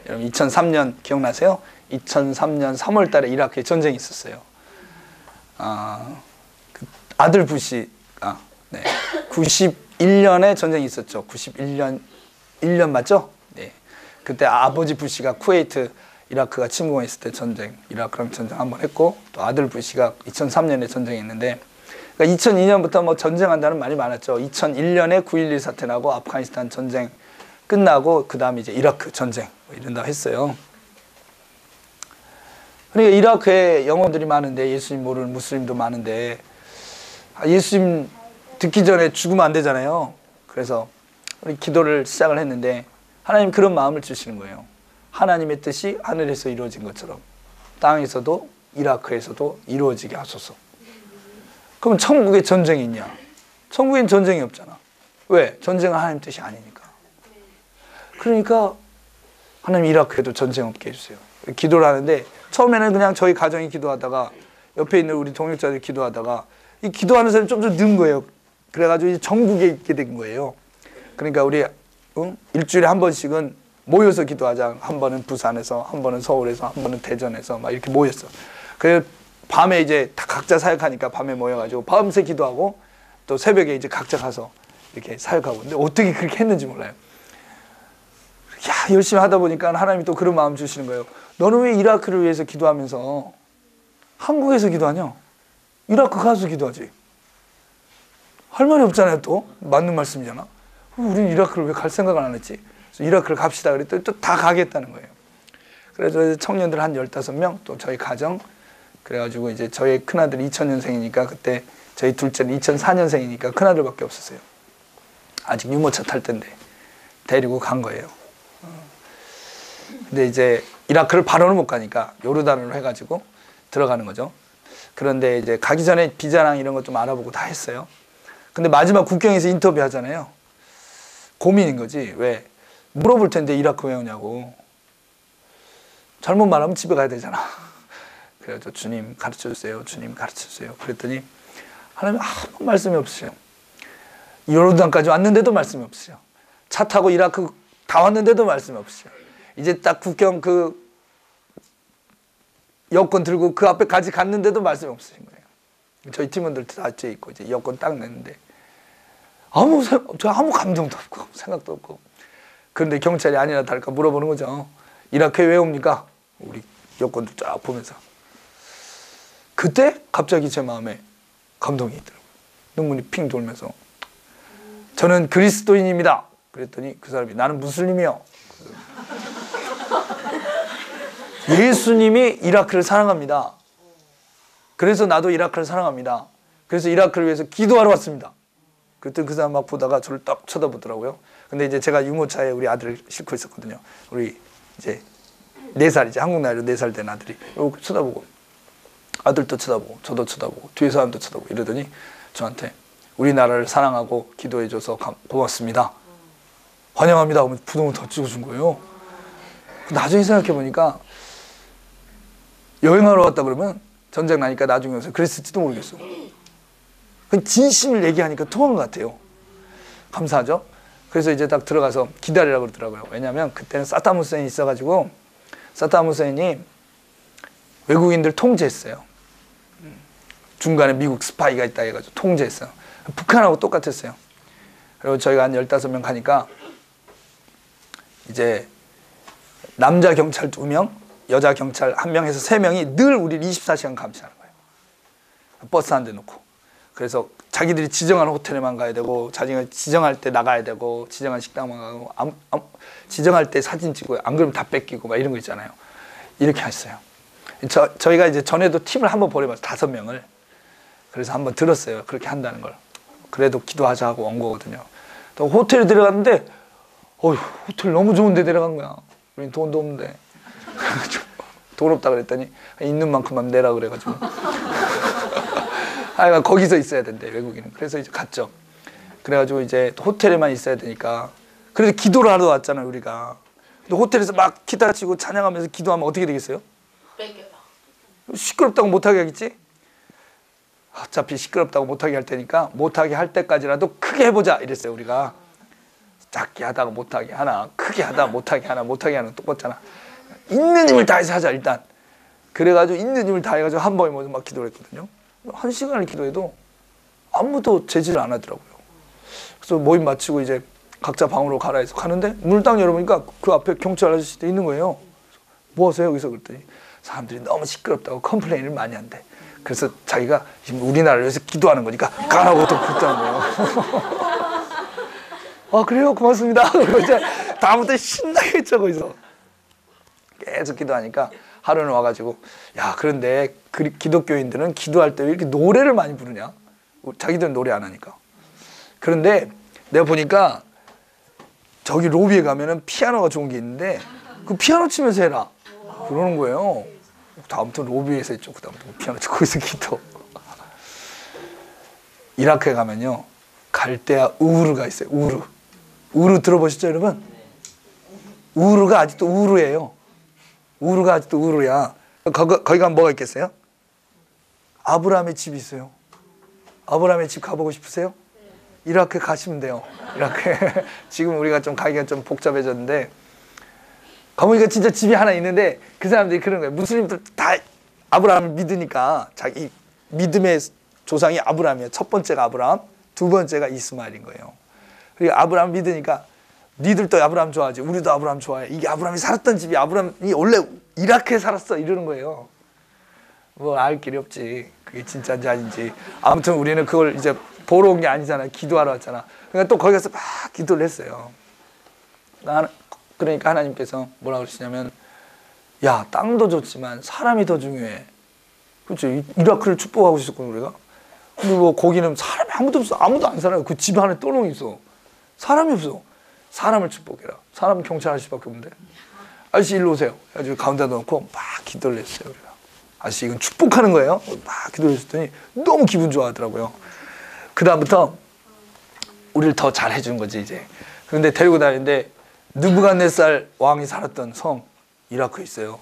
여러분 2003년 기억나세요? 2003년 3월 달에 이라크에 전쟁이 있었어요. 그 아들 부시가 91년에 전쟁이 있었죠. 91년 1년 맞죠? 네. 그때 아버지 부시가 쿠웨이트 이라크가 침공했을 때 전쟁, 이라크랑 전쟁 한번 했고 또 아들 부시가 2003년에 전쟁이 있는데 그러니까 2002년부터 뭐 전쟁한다는 말이 많았죠. 2001년에 9.11 사태 나고 아프가니스탄 전쟁 끝나고 그 다음에 이제 이라크 전쟁 뭐 이런다고 했어요. 그러니까 이라크에 영혼들이 많은데 예수님 모르는 무슬림도 많은데 예수님 듣기 전에 죽으면 안 되잖아요. 그래서 우리 기도를 시작을 했는데 하나님 그런 마음을 주시는 거예요. 하나님의 뜻이 하늘에서 이루어진 것처럼 땅에서도 이라크에서도 이루어지게 하소서. 그럼 천국에 전쟁이 있냐? 천국엔 전쟁이 없잖아. 왜? 전쟁은 하나님 뜻이 아니니까. 그러니까 하나님 이라크에도 전쟁 없게 해주세요. 기도를 하는데 처음에는 그냥 저희 가정이 기도하다가 옆에 있는 우리 동역자들이 기도하다가 이 기도하는 사람이 좀 는 거예요. 그래가지고 이제 전국에 있게 된 거예요. 그러니까 우리 일주일에 한 번씩은 모여서 기도하자. 한 번은 부산에서, 한 번은 서울에서, 한 번은 대전에서 막 이렇게 모였어. 그래서 밤에 이제 다 각자 사역하니까 밤에 모여가지고 밤새 기도하고 또 새벽에 이제 각자 가서 이렇게 사역하고. 근데 어떻게 그렇게 했는지 몰라요. 야, 열심히 하다 보니까 하나님이 또 그런 마음 주시는 거예요. 너는 왜 이라크를 위해서 기도하면서 한국에서 기도하냐? 이라크 가서 기도하지. 할 말이 없잖아요. 또 맞는 말씀이잖아. 우린 이라크를 왜 갈 생각을 안 했지? 그래서 이라크를 갑시다 그랬더니 또 다 가겠다는 거예요. 그래서 청년들 한 15명 또 저희 가정 그래가지고 이제 저희 큰아들 2000년생이니까 그때 저희 둘째는 2004년생이니까 큰아들밖에 없었어요. 아직 유모차 탈 때인데 데리고 간 거예요. 근데 이제 이라크를 바로는 못 가니까 요르단으로 해가지고 들어가는 거죠. 그런데 이제 가기 전에 비자랑 이런 거 좀 알아보고 다 했어요. 근데 마지막 국경에서 인터뷰 하잖아요. 고민인 거지. 왜? 물어볼 텐데 이라크 왜 오냐고. 잘못 말하면 집에 가야 되잖아. 그래서 주님 가르쳐 주세요. 주님 가르쳐 주세요. 그랬더니 하나님 아무 말씀이 없으세요. 요르단까지 왔는데도 말씀이 없으세요. 차 타고 이라크 다 왔는데도 말씀이 없으세요. 이제 딱 국경 그 여권 들고 그 앞에까지 갔는데도 말씀이 없으신 거예요. 저희 팀원들 다 째 있고 이제 여권 딱 냈는데 저 아무 감동도 없고 생각도 없고. 그런데 경찰이 아니나 다를까 물어보는 거죠. 이라크에 왜 옵니까? 우리 여권도 쫙 보면서. 그때 갑자기 제 마음에 감동이 있더라고요. 눈물이 핑 돌면서 저는 그리스도인입니다. 그랬더니 그 사람이 나는 무슬림이요. 예수님이 이라크를 사랑합니다. 그래서 나도 이라크를 사랑합니다. 그래서 이라크를 위해서 기도하러 왔습니다. 그때 그 사람 막 보다가 저를 딱 쳐다보더라고요. 근데 이제 제가 유모차에 우리 아들을 싣고 있었거든요. 우리 이제 4살이지. 한국 나이로 4살 된 아들이 이렇게 쳐다보고 아들도 쳐다보고 저도 쳐다보고 뒤에 사람도 쳐다보고 이러더니 저한테 우리나라를 사랑하고 기도해줘서 고맙습니다. 환영합니다 하면 부동을 더 찍어준 거예요. 나중에 생각해보니까 여행하러 왔다 그러면 전쟁 나니까 나중에 와서 그랬을지도 모르겠어. 진심을 얘기하니까 통한 것 같아요. 감사하죠? 그래서 이제 딱 들어가서 기다리라고 그러더라고요. 왜냐하면 그때는 사담 후세인이 있어가지고 사담 후세인이 외국인들 통제했어요. 중간에 미국 스파이가 있다 해가지고 통제했어요. 북한하고 똑같았어요. 그리고 저희가 한 15명 가니까 이제 남자 경찰 2명, 여자 경찰 1명에서 3명이 늘 우리를 24시간 감시하는 거예요. 버스 한 대 놓고. 그래서 자기들이 지정한 호텔에만 가야 되고 자기가 지정할 때 나가야 되고 지정한 식당만 가고 지정할 때 사진 찍고 안 그러면 다 뺏기고 막 이런 거 있잖아요. 이렇게 했어요. 저희가 이제 전에도 팀을 한번 보내봤어요. 5명을. 그래서 한번 들었어요. 그렇게 한다는 걸. 그래도 기도하자 하고 온 거거든요. 또 호텔에 들어갔는데 호텔 너무 좋은 데 데려간 거야. 우린 돈도 없는데. 돈 없다 그랬더니 있는 만큼만 내라 그래가지고. 거기서 있어야 된대, 외국인은. 그래서 이제 갔죠. 그래가지고 이제 호텔에만 있어야 되니까. 그래서 기도를 하러 왔잖아요, 우리가. 근데 호텔에서 막 기타 치고 찬양하면서 기도하면 어떻게 되겠어요? 뺏겨요. 시끄럽다고 못하게 하겠지? 어차피 시끄럽다고 못하게 할 테니까 못하게 할 때까지라도 크게 해보자 이랬어요, 우리가. 작게 하다가 못하게 하나, 크게 하다가 못하게 하나, 못하게 하나 똑같잖아. 있는 힘을 다해서 하자, 일단. 그래가지고 있는 힘을 다해가지고 한 번에 모두 막 기도를 했거든요. 1시간을 기도해도 아무도 제지를 안 하더라고요. 그래서 모임 마치고 이제 각자 방으로 가라 해서 가는데 문을 딱 열어보니까 그 앞에 경찰 아저씨도 있는 거예요. 뭐 하세요 여기서? 그랬더니 사람들이 너무 시끄럽다고 컴플레인을 많이 한대. 그래서 자기가 지금 우리나라를 위해서 기도하는 거니까 가라고 또 그랬다는 거예요. 아 그래요? 고맙습니다. 그리고 이제 다음부터 신나게 했죠 거기서. 계속 기도하니까 하루는 와가지고 야 그런데 기독교인들은 기도할 때 왜 이렇게 노래를 많이 부르냐? 자기들은 노래 안 하니까. 그런데 내가 보니까 저기 로비에 가면은 피아노가 좋은 게 있는데 그 피아노 치면서 해라 그러는 거예요. 다음부터 로비에서 했죠. 그 다음부터 피아노 치고 거기서 기도. 이라크에 가면요 갈대아 우르가 있어요. 우르 들어보셨죠 여러분? 우르가 아직도 우르예요. 우르가 아직도 우르야. 거기 가면 뭐가 있겠어요? 아브라함의 집이 있어요. 아브라함의 집 가보고 싶으세요? 이라크에 가시면 돼요. 이라크에. 지금 우리가 좀 가기가 좀 복잡해졌는데 가보니까 진짜 집이 하나 있는데 그 사람들이 그런 거예요. 무슬림들 다 아브라함을 믿으니까 자기 믿음의 조상이 아브라함이에요. 첫 번째가 아브라함, 두 번째가 이스마엘인 거예요. 그리고 아브라함 믿으니까 니들도 아브라함 좋아하지 우리도 아브라함 좋아해. 이게 아브라함이 살았던 집이 아브라함이 원래 이라크에 살았어 이러는 거예요. 뭐 알 길이 없지. 그게 진짜인지 아닌지. 아무튼 우리는 그걸 이제 보러 온 게 아니잖아요. 기도하러 왔잖아. 그러니까 또 거기 가서 막 기도를 했어요. 그러니까 하나님께서 뭐라고 그러시냐면 야 땅도 좋지만 사람이 더 중요해. 그렇죠. 이라크를 축복하고 있었거든 우리가. 근데 뭐 거기는 사람이 아무도 없어. 아무도 안 살아요. 그 집 안에 떠놓여 있어. 사람이 없어. 사람을 축복해라. 사람은 경찰 아저씨밖에 없는데. 아저씨 일로 오세요. 그래가지고 가운데 넣고 막 기도를 했어요. 우리가. 아저씨 이건 축복하는 거예요. 막 기도해줬더니 너무 기분 좋아하더라고요. 그 다음부터 우리를 더 잘해준 거지 이제. 그런데 데리고 다니는데 느부갓네살 왕이 살았던 성 이라크에 있어요.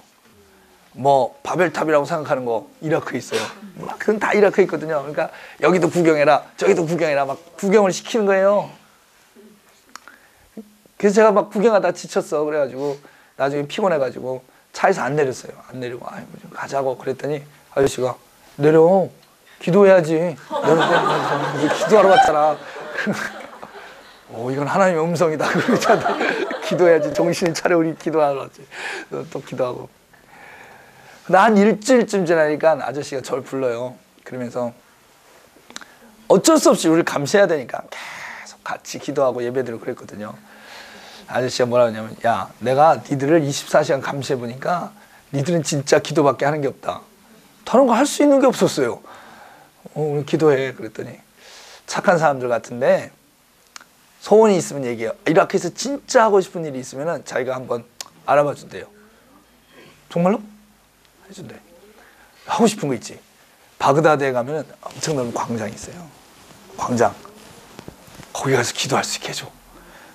뭐 바벨탑이라고 생각하는 거 이라크에 있어요. 그건 다 이라크에 있거든요. 그러니까 여기도 구경해라 저기도 구경해라 막 구경을 시키는 거예요. 그래서 제가 막 구경하다 지쳤어. 그래가지고 나중에 피곤해가지고 차에서 안 내렸어요. 안 내리고 아이고 좀 가자고 그랬더니 아저씨가 내려 기도해야지. 내려 기도하러 왔잖아. 오 이건 하나님의 음성이다. 기도해야지. 정신을 차려 우리 기도하러 왔지. 또 기도하고. 한 일주일쯤 지나니까 아저씨가 저를 불러요. 그러면서 어쩔 수 없이 우리를 감시해야 되니까 계속 같이 기도하고 예배드리고 그랬거든요. 아저씨가 뭐라 하냐면 야 내가 니들을 24시간 감시해보니까 니들은 진짜 기도밖에 하는 게 없다. 다른 거 할 수 있는 게 없었어요. 우리 기도해. 그랬더니 착한 사람들 같은데 소원이 있으면 얘기해요. 이라크에서 진짜 하고 싶은 일이 있으면 자기가 한번 알아봐 준대요. 정말로? 해준대. 하고 싶은 거 있지. 바그다드에 가면 엄청난 광장이 있어요. 광장. 거기 가서 기도할 수 있게 해줘.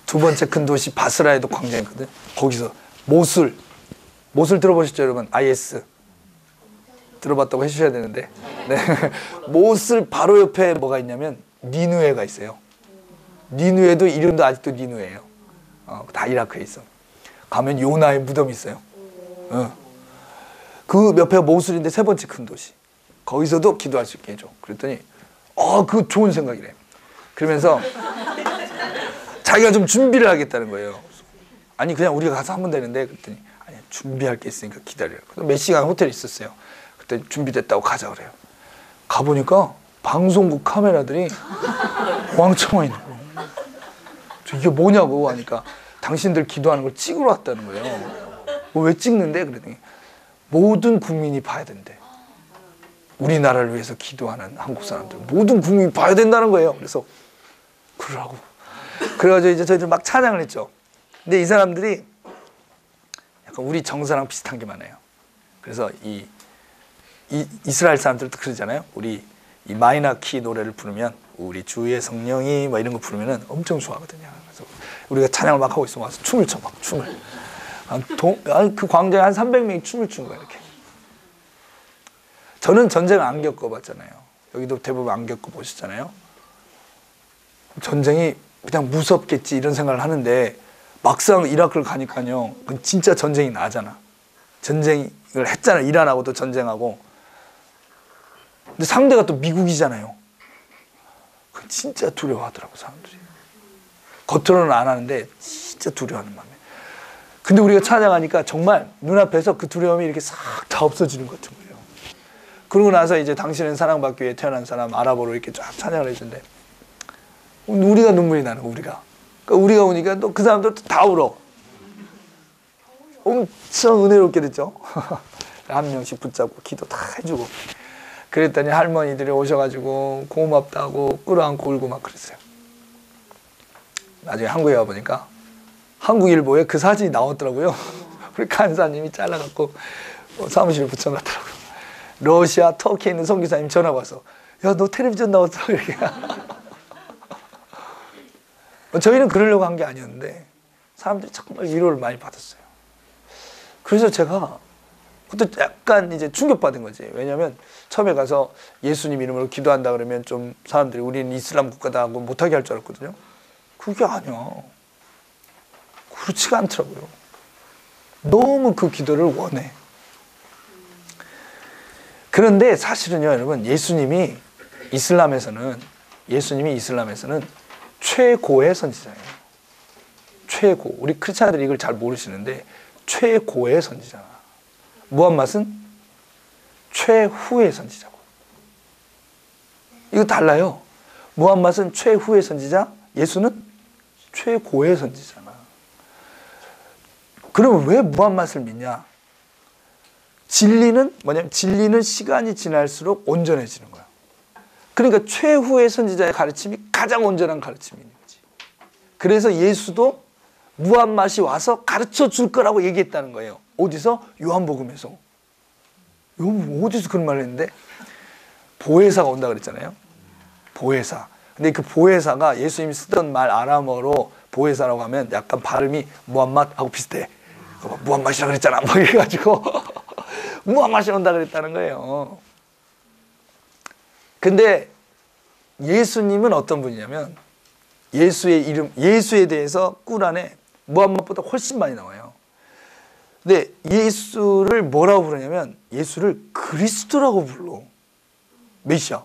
두 번째 큰 도시 바스라에도 광장이 있거든. 거기서 모술 들어보셨죠 여러분? IS 들어봤다고 해주셔야 되는데 네. 모술 바로 옆에 뭐가 있냐면 니누에가 있어요. 니누에도 이름도 아직도 니누에예요. 다 이라크에 있어. 가면 요나의 무덤이 있어요. 그 옆에 모술인데 세 번째 큰 도시. 거기서도 기도할 수 있게 해줘. 그랬더니 그거 좋은 생각이래. 그러면서 자기가 좀 준비를 하겠다는 거예요. 아니 그냥 우리가 가서 하면 되는데 그랬더니 아니 준비할 게 있으니까 기다려요. 몇 시간 호텔에 있었어요. 그때 준비됐다고 가자 그래요. 가보니까 방송국 카메라들이 왕창 와 있는 거예요. 이게 뭐냐고 하니까 당신들 기도하는 걸 찍으러 왔다는 거예요. 왜 찍는데? 그랬더니 모든 국민이 봐야 된대. 우리나라를 위해서 기도하는 한국 사람들 모든 국민이 봐야 된다는 거예요. 그래서 그러라고. 그래가지고 이제 저희들 막 찬양을 했죠. 근데 이 사람들이 약간 우리 정서랑 비슷한 게 많아요. 그래서 이스라엘 사람들도 그러잖아요. 우리 이 마이너 키 노래를 부르면 우리 주의 성령이 뭐 이런 거 부르면 엄청 좋아하거든요. 그래서 우리가 찬양을 막 하고 있으면 와서 춤을 춰 막 춤을. 그 광장에 한 300명이 춤을 춘 거예요. 이렇게. 저는 전쟁을 안 겪어봤잖아요. 여기도 대부분 안 겪어보셨잖아요. 전쟁이 그냥 무섭겠지 이런 생각을 하는데 막상 이라크를 가니까요. 그건 진짜 전쟁이 나잖아. 전쟁을 했잖아요. 이란하고도 전쟁하고. 근데 상대가 또 미국이잖아요. 그건 진짜 두려워하더라고 사람들이. 겉으로는 안 하는데 진짜 두려워하는 마음에. 근데 우리가 찬양하니까 정말 눈앞에서 그 두려움이 이렇게 싹 다 없어지는 것 같은 거예요. 그러고 나서 이제 당신은 사랑받기 위해 태어난 사람 아랍어로 이렇게 쫙 찬양을 해준대. 우리가 눈물이 나는 거 우리가. 그러니까 우리가 오니까 또 그 사람들도 다 울어. 엄청 은혜롭게 됐죠. 한 명씩 붙잡고 기도 다 해주고. 그랬더니 할머니들이 오셔가지고 고맙다고 끌어안고 울고 막 그랬어요. 나중에 한국에 와보니까 한국일보에 그 사진이 나왔더라고요. 우리 간사님이 잘라갖고 사무실에 붙여놨더라고요. 러시아, 터키에 있는 선교사님 전화 와서 야, 너 텔레비전 나왔어. 이렇게. 저희는 그러려고 한 게 아니었는데 사람들이 정말 위로를 많이 받았어요. 그래서 제가 그것도 약간 이제 충격받은 거지. 왜냐하면 처음에 가서 예수님 이름으로 기도한다 그러면 좀 사람들이 우리는 이슬람 국가다 하고 못하게 할 줄 알았거든요. 그게 아니야. 그렇지가 않더라고요. 너무 그 기도를 원해. 그런데 사실은요, 여러분, 예수님이 이슬람에서는 최고의 선지자예요. 최고. 우리 크리스찬들이 이걸 잘 모르시는데 최고의 선지자. 무함mad은 최후의 선지자고. 이거 달라요. 무함mad은 최후의 선지자, 예수는 최고의 선지자나. 그러면 왜 무함mad을 믿냐? 진리는 뭐냐면 진리는 시간이 지날수록 온전해지는 거야. 그러니까 최후의 선지자의 가르침이 가장 온전한 가르침인 거지. 그래서 예수도 무함mad이 와서 가르쳐 줄 거라고 얘기했다는 거예요. 어디서? 요한복음에서. 이거 어디서 그런 말을 했는데? 보혜사가 온다 그랬잖아요. 보혜사. 근데 그 보혜사가 예수님이 쓰던 말 아람어로 보혜사라고 하면 약간 발음이 무함맛하고 비슷해. 무함맛이라 그랬잖아. 막 이래가지고 무함맛이 온다 그랬다는 거예요. 근데 예수님은 어떤 분이냐면 예수의 이름, 예수에 대해서 꿀 안에 무함맛보다 훨씬 많이 나와요. 근데 예수를 뭐라고 부르냐면 예수를 그리스도라고 불러. 메시아.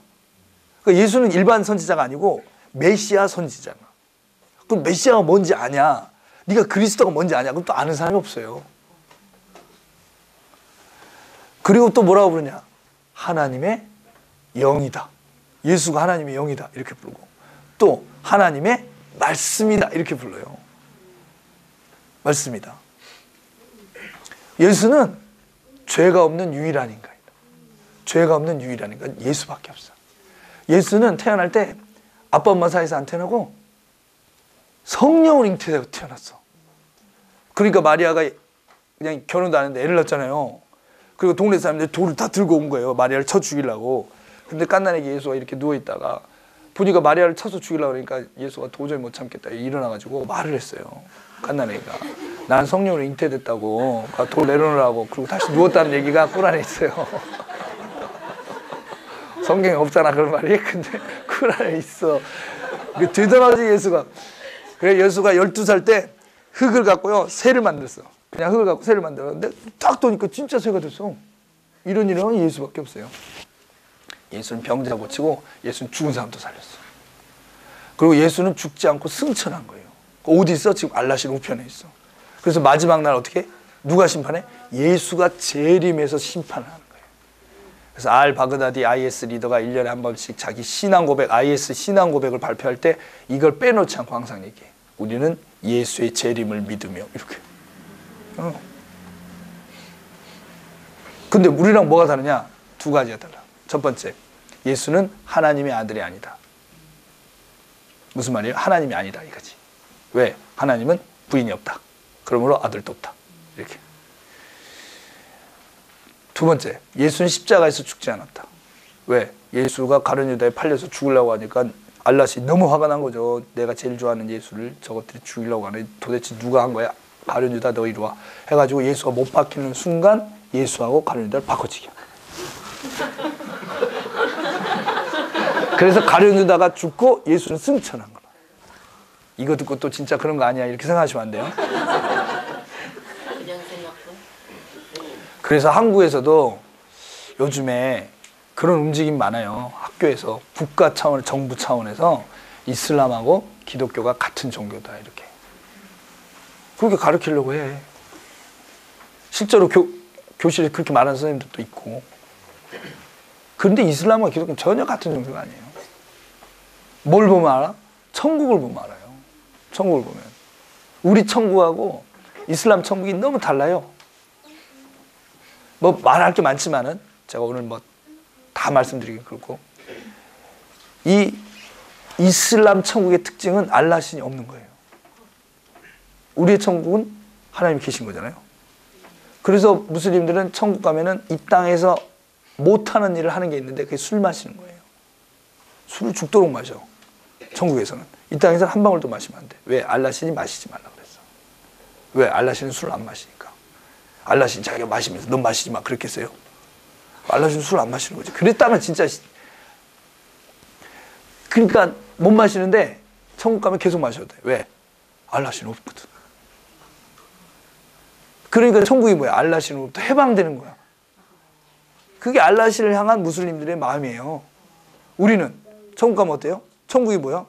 그러니까 예수는 일반 선지자가 아니고 메시아 선지자나. 그럼 메시아가 뭔지 아냐? 네가 그리스도가 뭔지 아냐? 그럼 또 아는 사람이 없어요. 그리고 또 뭐라고 부르냐? 하나님의 영이다. 예수가 하나님의 영이다. 이렇게 부르고 또 하나님의 말씀이다. 이렇게 불러요. 말씀이다. 예수는 죄가 없는 유일한 인간이다. 죄가 없는 유일한 인간 예수밖에 없어. 예수는 태어날 때 아빠 엄마 사이에서 안 태어나고 성령으로 잉태되고 태어났어. 그러니까 마리아가 그냥 결혼도 안 했는데 애를 낳았잖아요. 그리고 동네 사람들이 돌을 다 들고 온 거예요. 마리아를 쳐 죽이려고. 근데 갓난아기 예수가 이렇게 누워있다가 보니까 마리아를 쳐서 죽이려고 그러니까 예수가 도저히 못 참겠다. 일어나가지고 말을 했어요. 갓난아기가. 난 성령으로 잉태됐다고. 돌 내려놓으라고. 그리고 다시 누웠다는 얘기가 꿀 안에 있어요. 성경에 없잖아 그런 말이. 근데 꿀 안에 있어. 되돌아지 예수가. 그래 예수가 12살 때 흙을 갖고요 새를 만들었어. 그냥 흙을 갖고 새를 만들었는데 딱 도니까 진짜 새가 됐어. 이런 일은 예수밖에 없어요. 예수는 병자 고치고 예수는 죽은 사람도 살렸어. 그리고 예수는 죽지 않고 승천한 거예요. 어디 있어? 지금 알라실 우편에 있어. 그래서 마지막 날 어떻게? 누가 심판해? 예수가 재림해서 심판을 하는 거예요. 그래서 알 바그다디 IS 리더가 1년에 한 번씩 자기 신앙 고백, IS 신앙 고백을 발표할 때 이걸 빼놓지 않고 항상 얘기해. 우리는 예수의 재림을 믿으며 이렇게. 근데 우리랑 뭐가 다르냐? 두 가지가 달라. 첫 번째, 예수는 하나님의 아들이 아니다. 무슨 말이에요? 하나님이 아니다 이거지. 왜? 하나님은 부인이 없다. 그러므로 아들도 없다. 이렇게. 두 번째, 예수는 십자가에서 죽지 않았다. 왜? 예수가 가룟 유다에 팔려서 죽으려고 하니까 알랏이 너무 화가 난 거죠. 내가 제일 좋아하는 예수를 저것들이 죽이려고 하네. 도대체 누가 한 거야? 가룟 유다 너 이리 와. 해가지고 예수가 못 박히는 순간 예수하고 가룟 유다를 바꿔치기. 그래서 가룟 유다가 죽고 예수는 승천한 거야. 이거 듣고 또 진짜 그런 거 아니야 이렇게 생각하시면 안 돼요. 그래서 한국에서도 요즘에 그런 움직임 많아요. 학교에서 국가 차원, 정부 차원에서 이슬람하고 기독교가 같은 종교다 이렇게. 그렇게 가르치려고 해. 실제로 교실에 그렇게 말하는 선생님들도 있고. 그런데 이슬람과 기독교는 전혀 같은 종교가 아니에요. 뭘 보면 알아? 천국을 보면 알아요. 천국을 보면. 우리 천국하고 이슬람 천국이 너무 달라요. 뭐 말할 게 많지만은 제가 오늘 뭐 다 말씀드리기 그렇고 이 이슬람 천국의 특징은 알라신이 없는 거예요. 우리의 천국은 하나님이 계신 거잖아요. 그래서 무슬림들은 천국 가면은 이 땅에서 못하는 일을 하는 게 있는데 그게 술 마시는 거예요. 술을 죽도록 마셔. 천국에서는. 이 땅에서는 한 방울도 마시면 안 돼. 왜? 알라신이 마시지 말라 그랬어. 왜? 알라신은 술을 안 마시니까. 알라신 자기가 마시면서 넌 마시지 마 그랬겠어요? 알라신은 술을 안 마시는 거지. 그랬다면 진짜 그러니까 못 마시는데 천국 가면 계속 마셔도 돼. 왜? 알라신은 없거든. 그러니까 천국이 뭐야? 알라신으로부터 해방되는 거야. 그게 알라신을 향한 무슬림들의 마음이에요. 우리는 천국 가면 어때요? 천국이 뭐야?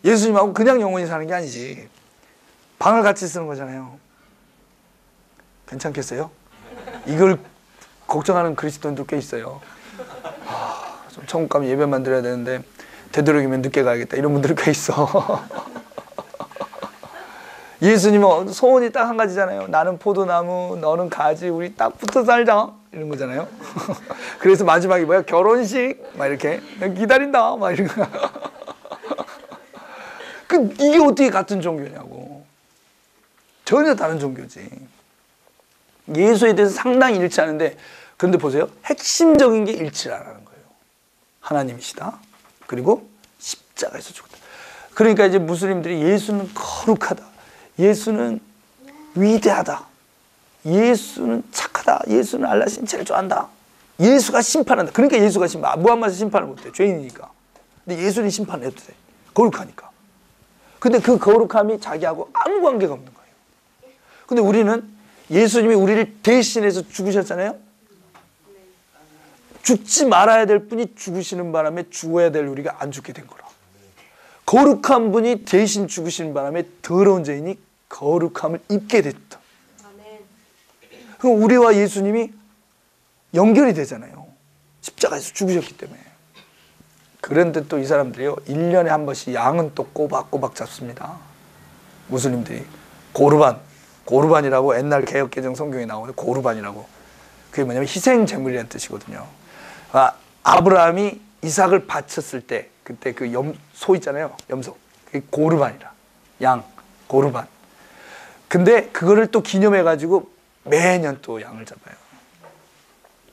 예수님하고 그냥 영원히 사는 게 아니지. 방을 같이 쓰는 거잖아요. 괜찮겠어요? 이걸 걱정하는 그리스도인들 꽤 있어요. 좀 천국 가면 예배만 드려야 되는데 되도록이면 늦게 가야겠다 이런 분들이 꽤 있어. 예수님은 소원이 딱 한 가지잖아요. 나는 포도나무, 너는 가지, 우리 딱 붙어 살자 이런 거잖아요. 그래서 마지막이 뭐야? 결혼식 막 이렇게 기다린다 막 이런 거. 이게 어떻게 같은 종교냐고. 전혀 다른 종교지. 예수에 대해서 상당히 일치하는데, 그런데 보세요. 핵심적인 게 일치를 안 하는 거예요. 하나님이시다. 그리고 십자가에서 죽었다. 그러니까 이제 무슬림들이 예수는 거룩하다. 예수는 위대하다. 예수는 착하다. 예수는 알라 신체를 좋아한다. 예수가 심판한다. 그러니까 예수가 무함마드 심판을 못해. 죄인이니까. 근데 예수는 심판을 해도 돼. 거룩하니까. 근데 그 거룩함이 자기하고 아무 관계가 없는 거예요. 근데 우리는 예수님이 우리를 대신해서 죽으셨잖아요. 죽지 말아야 될 분이 죽으시는 바람에 죽어야 될 우리가 안 죽게 된 거라. 거룩한 분이 대신 죽으시는 바람에 더러운 죄인이 거룩함을 입게 됐다. 그럼 우리와 예수님이 연결이 되잖아요. 십자가에서 죽으셨기 때문에. 그런데 또 이 사람들이요, 1년에 한 번씩 양은 또 꼬박꼬박 잡습니다. 무슬림들이. 고르반이라고 옛날 개혁개정 성경에 나오는 고르반이라고. 그게 뭐냐면 희생제물이라는 뜻이거든요. 아브라함이 이삭을 바쳤을 때, 그때 그 소 있잖아요. 염소. 그게 고르반이라. 양, 고르반. 근데 그거를 또 기념해가지고 매년 또 양을 잡아요.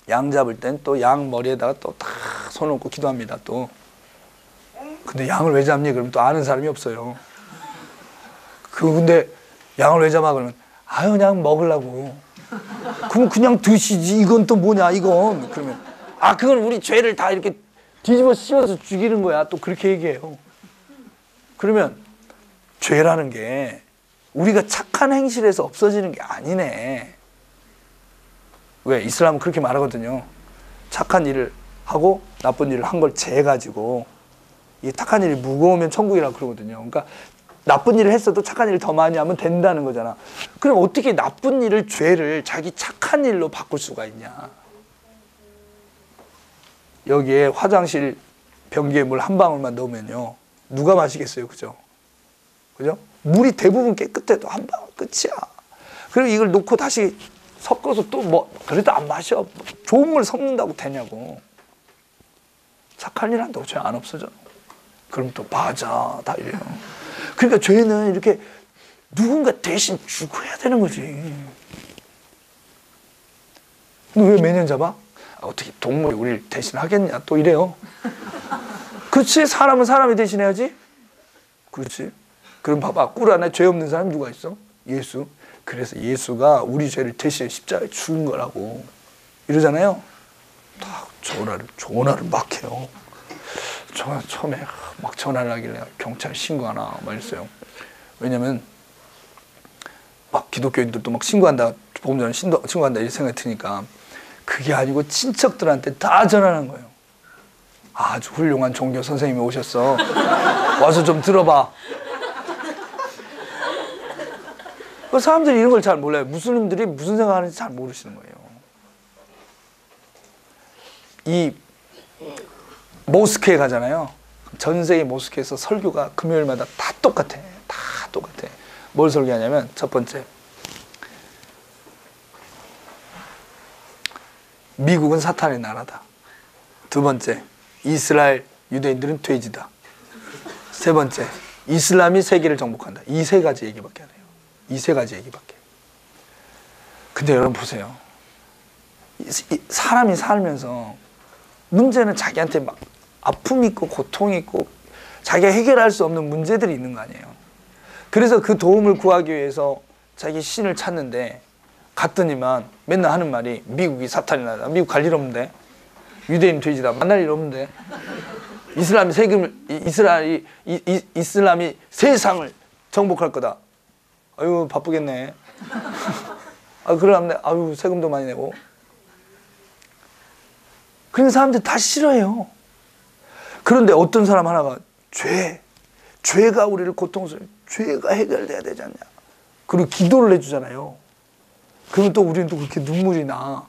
양 잡을 땐 또 양 머리에다가 또 다 손 얹고 기도합니다. 또. 근데 양을 왜 잡니? 그러면 또 아는 사람이 없어요. 근데 양을 왜 잡아? 그러면 아유 그냥 먹으려고. 그럼 그냥 드시지. 이건 또 뭐냐 이건. 그러면 그건 우리 죄를 다 이렇게 뒤집어 씌워서 죽이는 거야. 또 그렇게 얘기해요. 그러면 죄라는 게 우리가 착한 행실에서 없어지는 게 아니네. 왜? 이슬람은 그렇게 말하거든요. 착한 일을 하고 나쁜 일을 한 걸 재가지고, 이 착한 일이 무거우면 천국이라고 그러거든요. 그러니까 나쁜 일을 했어도 착한 일을 더 많이 하면 된다는 거잖아. 그럼 어떻게 나쁜 일을, 죄를 자기 착한 일로 바꿀 수가 있냐. 여기에 화장실 변기에 물 한 방울만 넣으면요, 누가 마시겠어요? 그죠? 그죠? 물이 대부분 깨끗해도 한 방울 끝이야. 그리고 이걸 놓고 다시 섞어서 또 그래도 안 마셔. 좋은 물 섞는다고 되냐고. 착한 일 한다고 죄 안 없어져. 그럼 또 맞아. 다 이래요. 그러니까 죄는 이렇게 누군가 대신 죽어야 되는 거지. 너 왜 매년 잡아? 어떻게 동물이 우리를 대신하겠냐. 또 이래요. 그렇지. 사람은 사람이 대신해야지. 그렇지. 그럼 봐봐. 꿀 안에 죄 없는 사람이 누가 있어? 예수. 그래서 예수가 우리 죄를 대신해 십자가에 죽은 거라고 이러잖아요. 다 전화를 막 해요. 처음에 막 전화를 하길래 경찰에 신고하나 막 이랬어요. 왜냐면 막 기독교인들도 막 신고한다, 보험자는 신고한다 이런 생각이 드니까. 그게 아니고 친척들한테 다 전화한 거예요. 아주 훌륭한 종교 선생님이 오셨어. 와서 좀 들어봐. 사람들이 이런 걸 잘 몰라요. 무슬림들이 무슨 생각하는지 잘 모르시는 거예요. 이 모스크에 가잖아요. 전 세계 모스크에서 설교가 금요일마다 다 똑같아. 다 똑같아. 뭘 설교하냐면, 첫 번째, 미국은 사탄의 나라다. 두 번째, 이스라엘 유대인들은 돼지다. 세 번째, 이슬람이 세계를 정복한다. 이 세 가지 얘기밖에 안 해요. 이 세 가지 얘기밖에. 근데 여러분 보세요. 사람이 살면서 문제는 자기한테 막 아픔이 있고 고통이 있고 자기가 해결할 수 없는 문제들이 있는 거 아니에요. 그래서 그 도움을 구하기 위해서 자기 신을 찾는데, 갔더니만 맨날 하는 말이 미국이 사탄이 나다. 미국 갈 일 없는데. 유대인 돼지다. 만날 일 없는데. 이슬람이 세상을 정복할 거다. 아유 바쁘겠네. 그러면 아유 세금도 많이 내고. 그런 사람들 다 싫어해요. 그런데 어떤 사람 하나가 죄가 우리를 고통스러워. 죄가 해결돼야 되지 않냐. 그리고 기도를 해주잖아요. 그러면 또 우리는 또 그렇게 눈물이 나.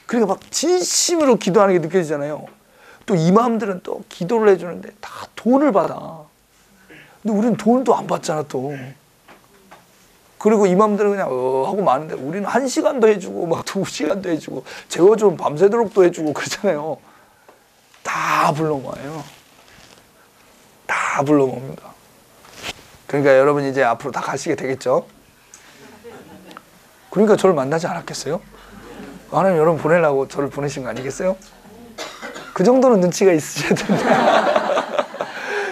그러니까 막 진심으로 기도하는 게 느껴지잖아요. 또 이마음들은 또 기도를 해주는데 다 돈을 받아. 근데 우리는 돈도 안 받잖아 또. 그리고 이마음들은 그냥 하고 마는데 우리는 1시간도 해주고 막 2시간도 해주고 재워주면 밤새도록도 해주고 그러잖아요. 다 불러모아요. 다 불러모읍니다. 그러니까 여러분 이제 앞으로 다 가시게 되겠죠? 그러니까 저를 만나지 않았겠어요? 하나님 여러분 보내려고 저를 보내신 거 아니겠어요? 그 정도는 눈치가 있으셔야 된다.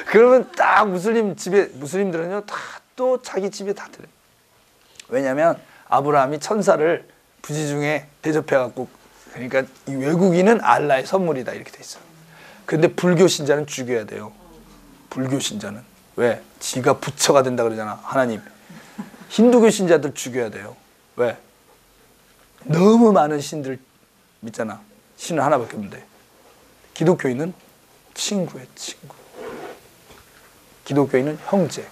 그러면 딱 무슬림들은요, 다 또 자기 집에 다 들어요. 왜냐면 아브라함이 천사를 부지중에 대접해갖고, 그러니까 이 외국인은 알라의 선물이다 이렇게 돼 있어요. 근데 불교 신자는 죽여야 돼요. 불교 신자는. 왜? 지가 부처가 된다 그러잖아, 하나님. 힌두교 신자들 죽여야 돼요. 왜? 너무 많은 신들 믿잖아. 신은 하나밖에 없는데. 기독교인은 친구예요, 친구. 기독교인은 형제.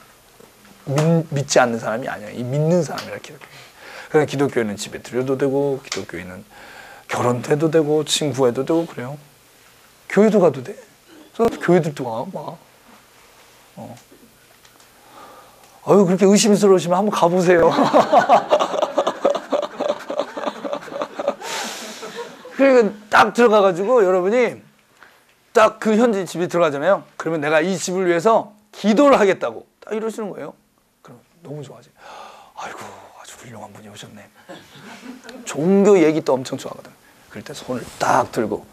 믿지 않는 사람이 아니야. 이 믿는 사람이라 기독교인. 그러니까 기독교인은 집에 들여도 되고, 기독교인은 결혼도 되고, 친구해도 되고 그래요. 교회도 가도 돼. 교회들도 가, 막. 그렇게 의심스러우시면 한번 가보세요. 그러니까 딱 들어가가지고 여러분이 딱 그 현지 집에 들어가잖아요. 그러면 내가 이 집을 위해서 기도를 하겠다고 딱 이러시는 거예요. 그럼 너무 좋아하지. 아이고 아주 훌륭한 분이 오셨네. 종교 얘기 또 엄청 좋아하거든. 그럴 때 손을 딱 들고,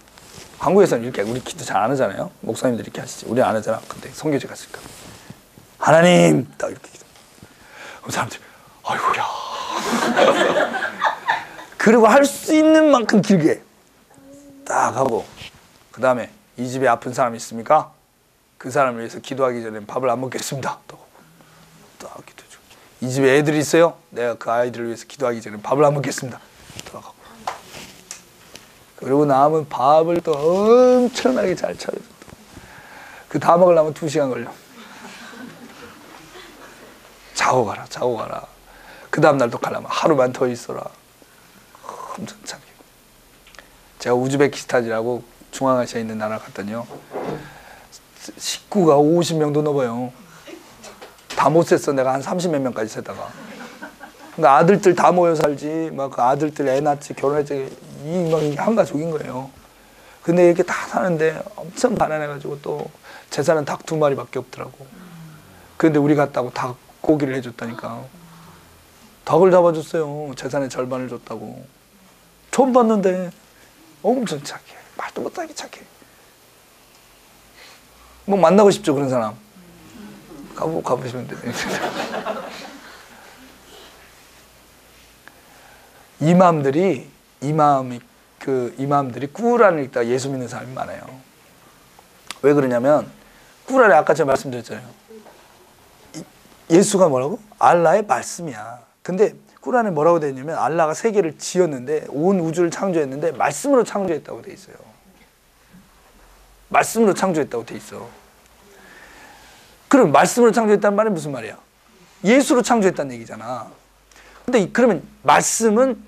한국에서는 이렇게 우리 기도 잘 안 하잖아요. 목사님들이 이렇게 하시지. 우리 안 하잖아. 근데 성교제 갔으니까 하나님 딱 이렇게 기도. 그럼 사람들이 아이고야. 그리고 할 수 있는 만큼 길게 딱 하고, 그 다음에 이 집에 아픈 사람 있습니까? 그 사람을 위해서 기도하기 전에 밥을 안 먹겠습니다. 딱 기도해주고. 이 집에 애들이 있어요? 내가 그 아이들을 위해서 기도하기 전에 밥을 안 먹겠습니다. 들어가고. 그리고 남은 밥을 또 엄청나게 잘 차려줘. 그 다 먹으려면 2시간 걸려. 자고 가라. 그 다음 날도 가려면 하루만 더 있어라. 엄청 참기고. 제가 우즈베키스탄이라고 중앙아시아에 있는 나라 갔더니요, 식구가 50명도 넘어요. 다 못 셌어. 내가 한 30몇 명까지 세다가. 그러니까 아들들 다 모여 살지, 막 그 아들들 애 낳지, 결혼했지, 이 한 가족인 거예요. 근데 이렇게 다 사는데 엄청 가난해가지고 또 재산은 닭 2마리밖에 없더라고. 근데 우리 갔다고 닭 고기를 해줬다니까. 닭을 잡아줬어요. 재산의 절반을 줬다고. 처음 봤는데 엄청 착해. 말도 못하게 착해. 뭐 만나고 싶죠, 그런 사람. 가보시면 돼요. 이맘들이 꾸란을 읽다가 예수 믿는 사람이 많아요. 왜 그러냐면, 꾸란에 아까 제가 말씀드렸잖아요. 예수가 뭐라고? 알라의 말씀이야. 근데 꾸란에 뭐라고 되어 있냐면, 알라가 세계를 지었는데, 온 우주를 창조했는데 말씀으로 창조했다고 돼 있어요. 말씀으로 창조했다고 돼 있어. 그럼 말씀으로 창조했다는 말이 무슨 말이야? 예수로 창조했다는 얘기잖아. 근데 그러면 말씀은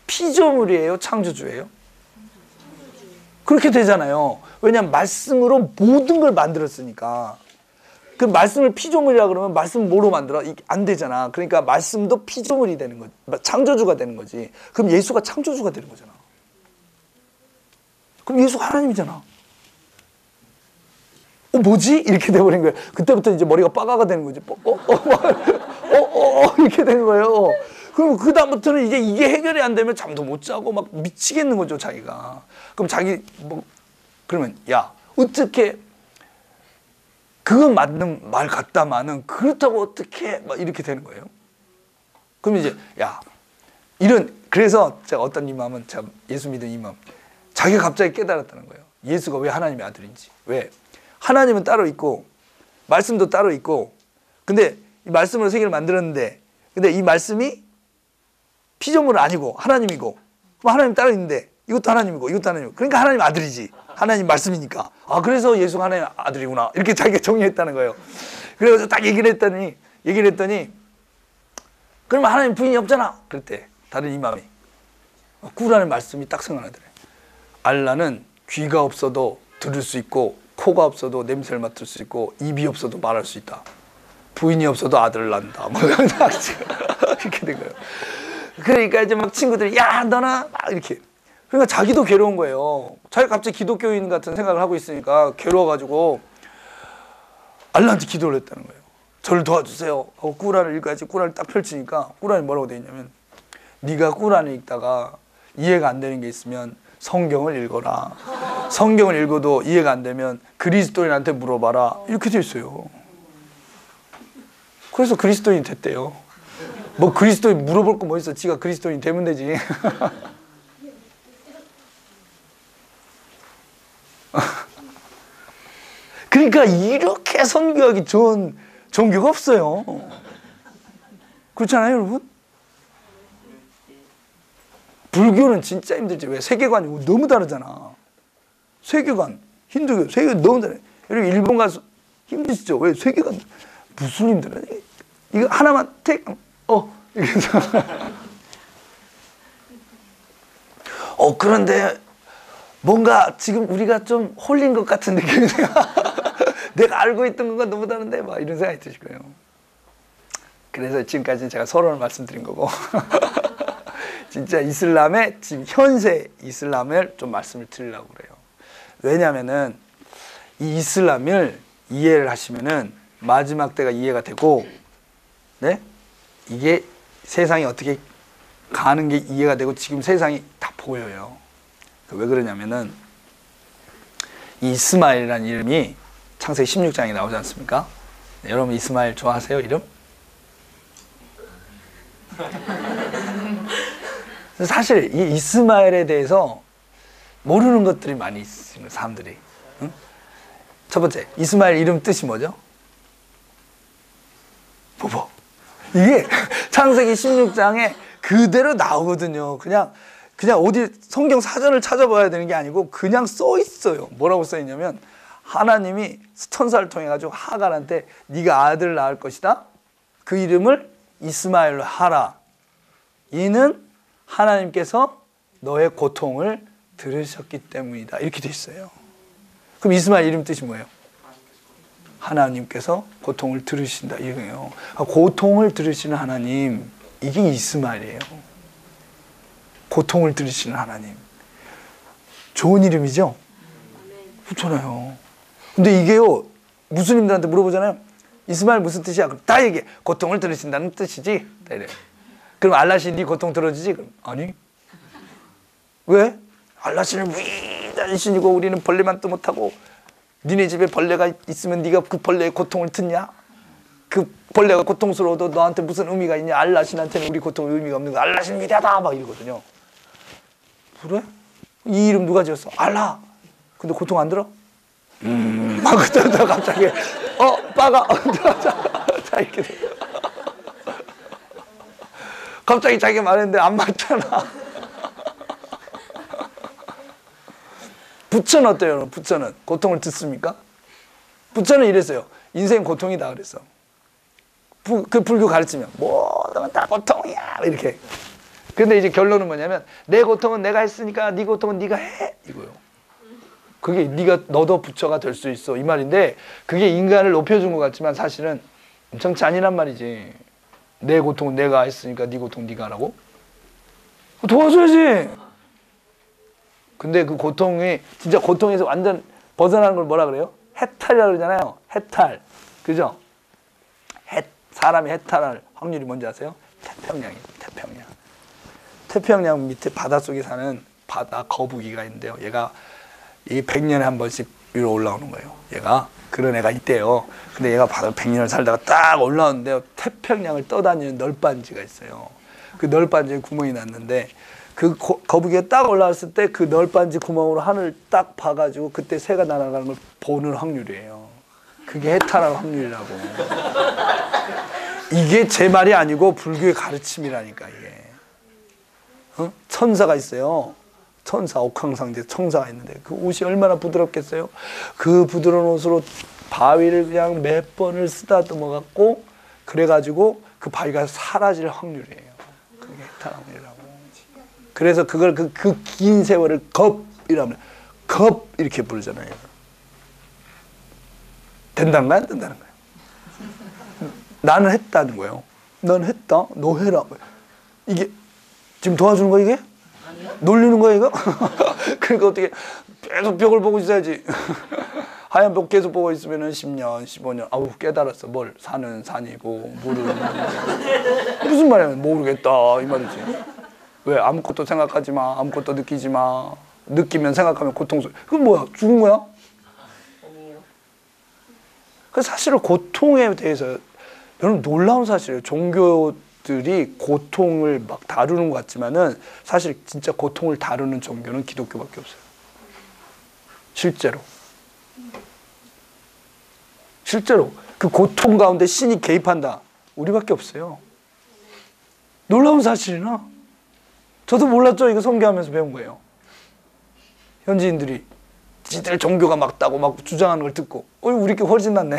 피조물이에요? 창조주예요? 그렇게 되잖아요. 왜냐하면 말씀으로 모든 걸 만들었으니까. 그 말씀을 피조물이라 그러면 말씀 뭐로 만들어? 안 되잖아. 그러니까 말씀도 피조물이 되는 거지. 창조주가 되는 거지. 그럼 예수가 창조주가 되는 거잖아. 그럼 예수가 하나님이잖아. 뭐지? 이렇게 돼버린 거예요. 그때부터 이제 머리가 빠가가 되는 거지. 이렇게 되는 거예요. 그럼 그 다음부터는 이제 이게 해결이 안 되면 잠도 못 자고 막 미치겠는 거죠, 자기가. 그럼 그러면 야, 어떻게 그건 맞는 말 같다마는 그렇다고 어떻게 막 이렇게 되는 거예요. 그럼 이제 야, 그래서 제가 어떤 이맘은, 제가 예수 믿은 이맘, 자기가 갑자기 깨달았다는 거예요. 예수가 왜 하나님의 아들인지. 왜? 하나님은 따로 있고 말씀도 따로 있고, 근데 이 말씀으로 세계를 만들었는데, 근데 이 말씀이 피조물은 아니고 하나님이고, 그럼 하나님 따로 있는데 이것도 하나님이고 이것도 하나님이고, 그러니까 하나님 아들이지. 하나님 말씀이니까. 그래서 예수가 하나님 아들이구나. 이렇게 자기가 정리했다는 거예요. 그래서 딱 얘기를 했더니 그러면 하나님 부인이 없잖아. 그랬대. 다른 이맘이. 꾸라는 말씀이 딱 생각나더래. 알라는 귀가 없어도 들을 수 있고, 코가 없어도 냄새를 맡을 수 있고, 입이 없어도 말할 수 있다. 부인이 없어도 아들을 낳는다. 뭐 이렇게 된 거예요. 그러니까 이제 막 친구들이 야, 너나 막 이렇게. 그러니까 자기도 괴로운 거예요. 자기가 갑자기 기독교인 같은 생각을 하고 있으니까 괴로워가지고 알라한테 기도를 했다는 거예요. 저를 도와주세요 하고 꾸란을 읽어야지. 꾸란을 딱 펼치니까 꾸란이 뭐라고 되어 있냐면, 네가 꾸란을 읽다가 이해가 안 되는 게 있으면 성경을 읽어라. 성경을 읽어도 이해가 안 되면 그리스도인한테 물어봐라. 이렇게 돼 있어요. 그래서 그리스도인이 됐대요. 뭐 그리스도인 물어볼 거 뭐 있어. 지가 그리스도인 되면 되지. 그러니까 이렇게 선교하기 좋은 종교가 없어요. 그렇잖아요, 여러분? 불교는 진짜 힘들지. 왜? 세계관이 너무 다르잖아. 세계관, 힌두교, 세계관 너무 다르. 여러분 일본 가서 힘드시죠? 왜? 세계관 무슨 힘들어? 이거 하나만 이렇게 해서 그런데 뭔가 지금 우리가 좀 홀린 것 같은 느낌이 내가 알고 있던 것과 너무 다른데 막 이런 생각이 드실 거예요. 그래서 지금까지 제가 서론을 말씀드린 거고 진짜 이슬람의 지금 현세 이슬람을 좀 말씀을 드리려고 그래요. 왜냐하면은 이 이슬람을 이해를 하시면은 마지막 때가 이해가 되고, 네? 이게 세상이 어떻게 가는 게 이해가 되고 지금 세상이 다 보여요. 왜 그러냐면은 이 이스마엘이라는 이름이 창세기 16장에 나오지 않습니까? 네, 여러분 이스마엘 좋아하세요? 이름? 사실 이 이스마엘에 대해서 모르는 것들이 많이 있습니다. 사람들이. 응? 첫 번째, 이스마엘 이름 뜻이 뭐죠? 뭐 이게 창세기 16장에 그대로 나오거든요. 그냥 어디 성경 사전을 찾아봐야 되는 게 아니고 그냥 써 있어요. 뭐라고 써 있냐면 하나님이 천사를 통해 가지고 하갈한테 네가 아들을 낳을 것이다. 그 이름을 이스마엘로 하라. 이는 하나님께서 너의 고통을 들으셨기 때문이다. 이렇게 돼 있어요. 그럼 이스마엘 이름 뜻이 뭐예요? 하나님께서 고통을 들으신다. 이거예요. 고통을 들으시는 하나님, 이게 이스마엘이에요. 고통을 들으시는 하나님. 좋은 이름이죠? 그렇잖아요. 근데 이게요, 무슬림들한테 물어보잖아요. 이스마엘 무슨 뜻이야? 그럼 다 얘기해. 고통을 들으신다는 뜻이지. 이래. 그럼 알라시 네 고통 들어주지? 그럼 아니. 왜? 알라시는 위대한 신이고 우리는 벌레만 또 못하고 니네 집에 벌레가 있으면 네가 그 벌레의 고통을 듣냐? 그 벌레가 고통스러워도 너한테 무슨 의미가 있냐? 알라신한테는 우리 고통의 의미가 없는 거. 알라신 위대하다 막 이러거든요. 그래? 이 이름 누가 지었어? 알라. 근데 고통 안 들어? 막 그러다 갑자기 빠가 자 이렇게 돼. 갑자기 자기가 말했는데 안 맞잖아. 부처는 어때요, 여러분? 부처는 고통을 듣습니까? 부처는 이랬어요. 인생 고통이다 그랬어. 그 불교 가르치면 뭐든 다 고통이야 이렇게. 근데 이제 결론은 뭐냐면 내 고통은 내가 했으니까 네 고통은 네가 해 이거요. 그게 너도 부처가 될 수 있어 이 말인데 그게 인간을 높여준 것 같지만 사실은 엄청 잔인한 말이지. 내 고통은 내가 했으니까 네 고통 네가 하라고? 도와줘야지. 근데 그 고통이 진짜 고통에서 완전 벗어나는 걸 뭐라 그래요? 해탈이라고 그러잖아요. 해탈. 그죠? 사람이 해탈할 확률이 뭔지 아세요? 태평양이에요. 태평양. 태평양 밑에 바닷속에 사는 바다 거북이가 있는데요. 얘가 이 100년에 한 번씩 위로 올라오는 거예요. 얘가 그런 애가 있대요. 근데 얘가 바다 100년을 살다가 딱 올라오는데요. 태평양을 떠다니는 널빤지가 있어요. 그 널빤지에 구멍이 났는데 그 거북이가 딱 올라왔을 때 그 널빤지 구멍으로 하늘을 딱 봐가지고 그때 새가 날아가는 걸 보는 확률이에요. 그게 해탈할 확률이라고. 이게 제 말이 아니고 불교의 가르침이라니까 이게. 천사가 있어요. 천사, 옥황상제 천사가 있는데 그 옷이 얼마나 부드럽겠어요? 그 부드러운 옷으로 바위를 그냥 몇 번을 쓰다듬어 갖고 그래가지고 그 바위가 사라질 확률이에요. 그게 해탈 확률이라고. 그래서 그걸 그 긴 세월을 겁이라면 겁 이렇게 부르잖아요. 된다는 거야? 안 된다는 거야? 나는 했다는 거예요. 넌 했다? 너 해라. 이게 지금 도와주는 거야 이게? 놀리는 거야 이거? 그러니까 어떻게 계속 벽을 보고 있어야지. 하얀 벽 계속 보고 있으면 10년, 15년 아우 깨달았어. 뭘? 산은 산이고 물은 무슨 말이야? 모르겠다 이 말이지. 왜? 아무것도 생각하지 마. 아무것도 느끼지 마. 느끼면 생각하면 고통스러워. 그건 뭐야? 죽은 거야? 아니에요. 그 사실은 고통에 대해서 여러분 놀라운 사실이에요. 종교들이 고통을 막 다루는 것 같지만은 사실 진짜 고통을 다루는 종교는 기독교밖에 없어요. 실제로. 실제로 그 고통 가운데 신이 개입한다. 우리밖에 없어요. 놀라운 사실이나 저도 몰랐죠. 이거 선교하면서 배운 거예요. 현지인들이 지들 종교가 맞다고 막 주장하는 걸 듣고 우리께 훨씬 낫네.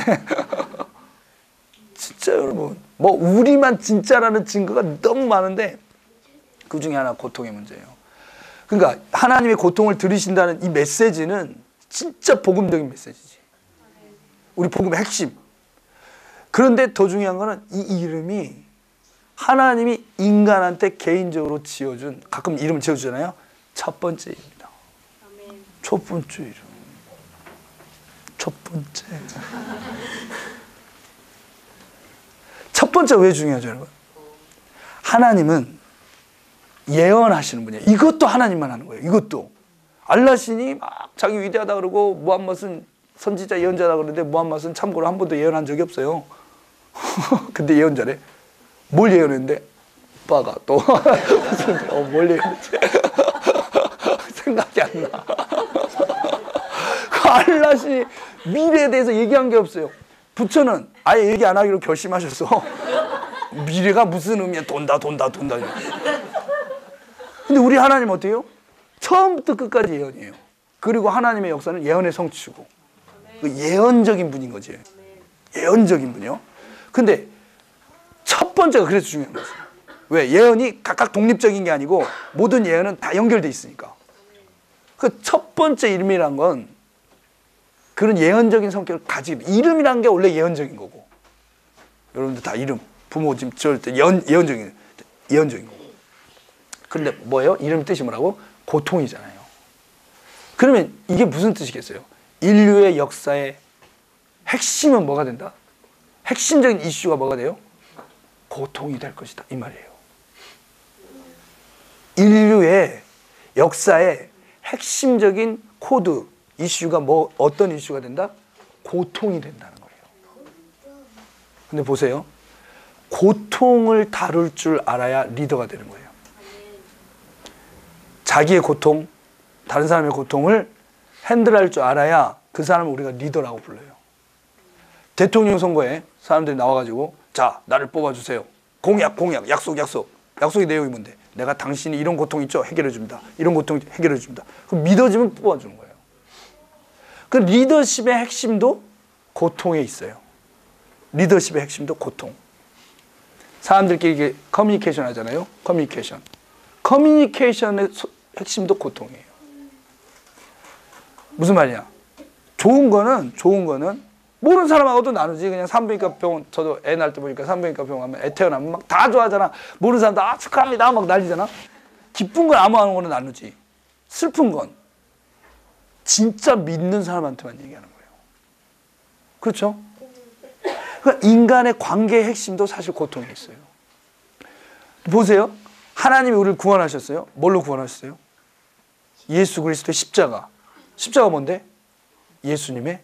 진짜 여러분 뭐 우리만 진짜라는 증거가 너무 많은데 그 중에 하나 고통의 문제예요. 그러니까 하나님의 고통을 들으신다는 이 메시지는 진짜 복음적인 메시지지. 우리 복음의 핵심. 그런데 더 중요한 거는 이 이름이 하나님이 인간한테 개인적으로 지어준, 가끔 이름을 지어주잖아요. 첫 번째 이름이다. 아멘. 첫 번째 이름. 첫 번째. 첫 번째 왜 중요하죠, 여러분? 하나님은 예언하시는 분이에요. 이것도 하나님만 하는 거예요. 이것도. 알라신이 막 자기 위대하다 그러고 무함맛은 선지자 예언자다 그러는데 무함맛은 참고로 한 번도 예언한 적이 없어요. 근데 예언자래. 뭘 예언했는데? 오빠가 또 뭘 예언했지? 생각이 안 나. 그 알라신이 미래에 대해서 얘기한 게 없어요. 부처는 아예 얘기 안 하기로 결심하셨어. 미래가 무슨 의미야? 돈다. 근데 우리 하나님 어때요? 처음부터 끝까지 예언이에요. 그리고 하나님의 역사는 예언의 성취고 그 예언적인 분인 거지. 예언적인 분이요. 근데 첫 번째가 그래서 중요한 거죠. 왜? 예언이 각각 독립적인 게 아니고 모든 예언은 다 연결돼 있으니까. 그 첫 번째 이름이란 건 그런 예언적인 성격을 가지고 이름이란 게 원래 예언적인 거고 여러분들 다 이름 부모 지금 지을 때 예언적인 거고. 그런데 뭐예요? 이름 뜻이 뭐라고? 고통이잖아요. 그러면 이게 무슨 뜻이겠어요? 인류의 역사의 핵심은 뭐가 된다? 핵심적인 이슈가 뭐가 돼요? 고통이 될 것이다 이 말이에요. 인류의 역사의 핵심적인 코드 이슈가 뭐 어떤 이슈가 된다? 고통이 된다는 거예요. 근데 보세요. 고통을 다룰 줄 알아야 리더가 되는 거예요. 자기의 고통, 다른 사람의 고통을 핸들할 줄 알아야 그 사람을 우리가 리더라고 불러요. 대통령 선거에 사람들이 나와가지고 자, 나를 뽑아주세요. 공약, 약속의 내용이 뭔데? 내가 당신이 이런 고통 있죠? 해결해줍니다. 이런 고통 해결해줍니다. 그럼 믿어지면 뽑아주는 거예요. 그 리더십의 핵심도 고통에 있어요. 리더십의 핵심도 고통. 사람들끼리 이게 커뮤니케이션 하잖아요. 커뮤니케이션의 핵심도 고통이에요. 무슨 말이냐? 좋은 거는 모르는 사람하고도 나누지. 그냥 산부인과 병원, 저도 애 낳을 때 보니까 산부인과 병원 가면 애 태어나면 막 다 좋아하잖아. 모르는 사람도 아 축하합니다 막 난리잖아. 기쁜 건 아무하는 거는 나누지. 슬픈 건 진짜 믿는 사람한테만 얘기하는 거예요. 그렇죠? 그러니까 인간의 관계의 핵심도 사실 고통에 있어요. 보세요. 하나님이 우리를 구원하셨어요. 뭘로 구원하셨어요? 예수 그리스도의 십자가. 십자가 뭔데? 예수님의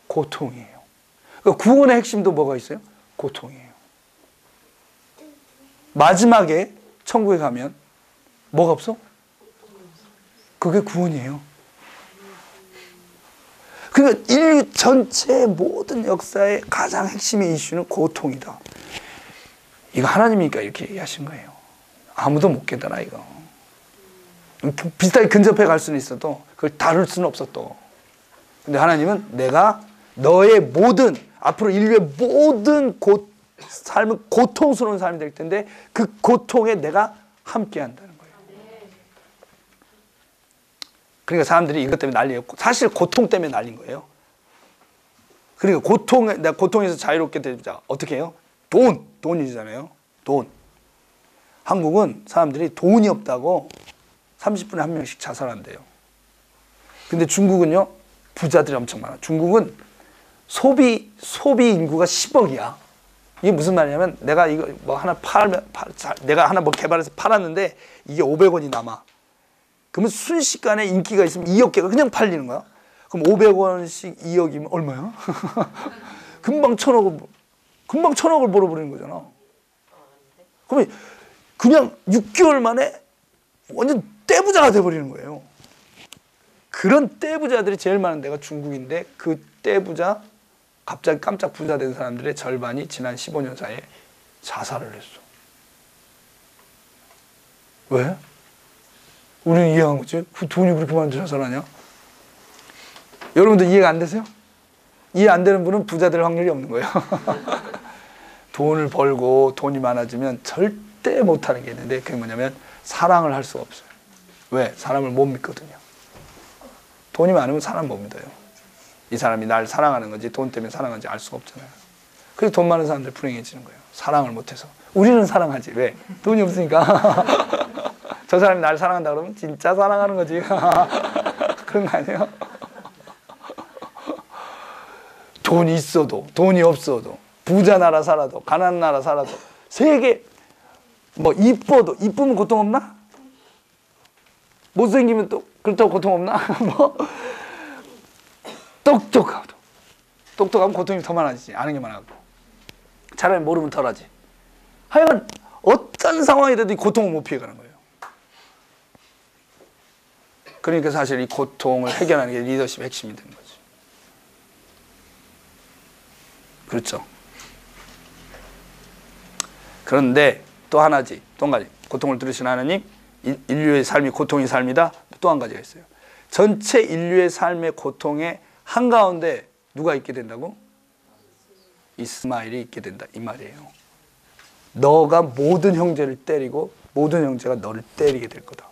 고통이에요. 그러니까 구원의 핵심도 뭐가 있어요? 고통이에요. 마지막에 천국에 가면 뭐가 없어? 그게 구원이에요. 그러니까 인류 전체의 모든 역사의 가장 핵심의 이슈는 고통이다. 이거 하나님이니까 이렇게 얘기하신 거예요. 아무도 못 깨달아 이거. 비슷하게 근접해 갈 수는 있어도 그걸 다룰 수는 없었어. 근데 하나님은 내가 너의 모든 앞으로 인류의 모든 삶은 고통스러운 삶이 될 텐데 그 고통에 내가 함께 한다는 거예요. 그러니까 사람들이 이것 때문에 난리였고 사실 고통 때문에 난린 거예요. 그러니까 내가 고통에서 자유롭게 되자 어떻게 해요? 돈이잖아요. 돈. 한국은 사람들이 돈이 없다고 30분에 한 명씩 자살한대요. 근데 중국은요, 부자들이 엄청 많아. 중국은 소비 인구가 10억이야. 이게 무슨 말이냐면 내가 이거 뭐 하나 내가 하나 뭐 개발해서 팔았는데 이게 500원이 남아. 그러면 순식간에 인기가 있으면 2억 개가 그냥 팔리는 거야. 그럼 500원씩 2억이면 얼마야? 금방 천억을 벌어버리는 거잖아. 그러면 그냥 6개월 만에 완전 떼부자가 돼버리는 거예요. 그런 떼부자들이 제일 많은 데가 중국인데 그 떼부자 갑자기 깜짝 부자 된 사람들의 절반이 지난 15년 사이에 자살을 했어. 왜? 우리는 이해한 거지. 그 돈이 그렇게 많은데 자살하냐? 여러분들 이해가 안 되세요? 이해 안 되는 분은 부자 될 확률이 없는 거예요. 돈을 벌고 돈이 많아지면 절대 못하는 게 있는데 그게 뭐냐면 사랑을 할 수가 없어요. 왜? 사람을 못 믿거든요. 돈이 많으면 사람 못 믿어요. 이 사람이 날 사랑하는 건지 돈 때문에 사랑하는지 알 수가 없잖아요. 그래서 돈 많은 사람들 불행해지는 거예요. 사랑을 못해서. 우리는 사랑하지. 왜? 돈이 없으니까. 저 사람이 날 사랑한다 그러면 진짜 사랑하는 거지. 그런 거 아니에요? 돈이 있어도 돈이 없어도 부자 나라 살아도 가난한 나라 살아도 세계 뭐 이쁘면 고통 없나? 못생기면 또 그렇다고 고통 없나? 뭐 똑똑하면 고통이 더 많아지지. 아는 게 많아갖고 차라리 모르면 덜하지. 하여간 어떤 상황이라도 이 고통을 못 피해가는 거예요. 그러니까 사실 이 고통을 해결하는 게 리더십의 핵심이 되는 거지. 그렇죠. 그런데 또 한 가지 고통을 들으신 하나님, 인류의 삶이 고통의 삶이다. 또 한 가지가 있어요. 전체 인류의 삶의 고통의 한가운데 누가 있게 된다고? 이스마엘이 있게 된다 이 말이에요. 너가 모든 형제를 때리고 모든 형제가 너를 때리게 될 거다.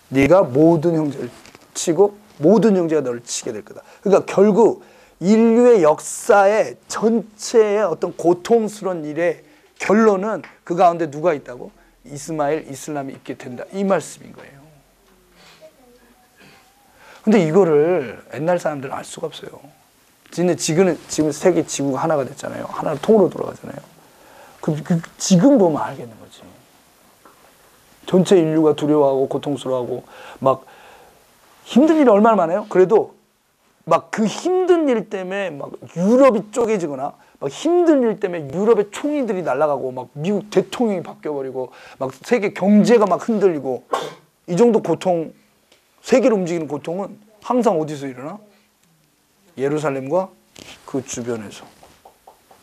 네가 모든 형제를 치고 모든 형제가 너를 치게 될 거다. 그러니까 결국 인류의 역사의 전체의 어떤 고통스러운 일의 결론은 그 가운데 누가 있다고? 이스마엘, 이슬람이 있게 된다. 이 말씀인 거예요. 근데 이거를 옛날 사람들은 알 수가 없어요. 근데 지금 세계 지구가 하나가 됐잖아요. 하나로 통으로 돌아가잖아요. 지금 보면 알겠는 거지. 전체 인류가 두려워하고 고통스러워하고 막 힘든 일이 얼마나 많아요? 그래도 막 그 힘든 일 때문에 막 유럽이 쪼개지거나 막 힘든 일 때문에 유럽의 총리들이 날아가고 막 미국 대통령이 바뀌어버리고 막 세계 경제가 막 흔들리고 이 정도 고통, 세계를 움직이는 고통은 항상 어디서 일어나? 예루살렘과 그 주변에서.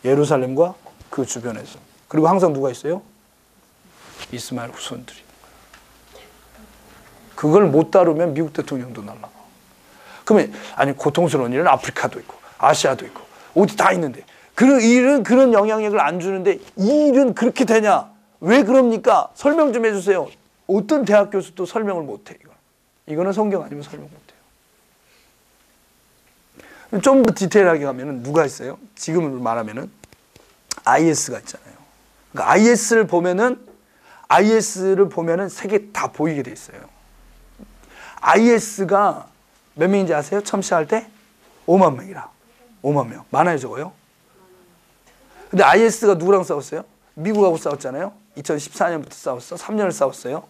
예루살렘과 그 주변에서. 그리고 항상 누가 있어요? 이스마엘 후손들이. 그걸 못 다루면 미국 대통령도 날아가. 그러면 아니 고통스러운 일은 아프리카도 있고 아시아도 있고 어디 다 있는데 그런 일은 그런 영향력을 안 주는데 이 일은 그렇게 되냐? 왜 그럽니까? 설명 좀 해주세요. 어떤 대학 교수도 설명을 못해. 이거는 성경 아니면 설명 못해요. 좀 더 디테일하게 가면은 누가 있어요? 지금으로 말하면은 IS가 있잖아요. 그러니까 IS를 보면은 세계 다 보이게 돼 있어요. IS가 몇 명인지 아세요? 처음 시작할 때? 5만 명이라. 5만 명. 많아요, 적어요? 근데 IS가 누구랑 싸웠어요? 미국하고 싸웠잖아요. 2014년부터 싸웠어. 3년을 싸웠어요.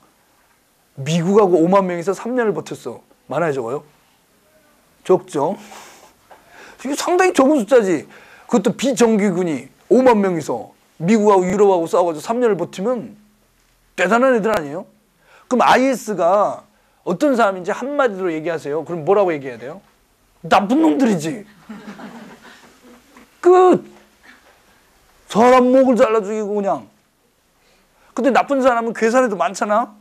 미국하고 5만 명이서 3년을 버텼어. 많아요, 적어요? 적죠? 이게 상당히 적은 숫자지. 그것도 비정규군이 5만 명이서 미국하고 유럽하고 싸워가지고 3년을 버티면 대단한 애들 아니에요? 그럼 IS가 어떤 사람인지 한마디로 얘기하세요. 그럼 뭐라고 얘기해야 돼요? 나쁜 놈들이지. 끝! 사람 목을 잘라 죽이고 그냥. 근데 나쁜 사람은 괴산에도 많잖아?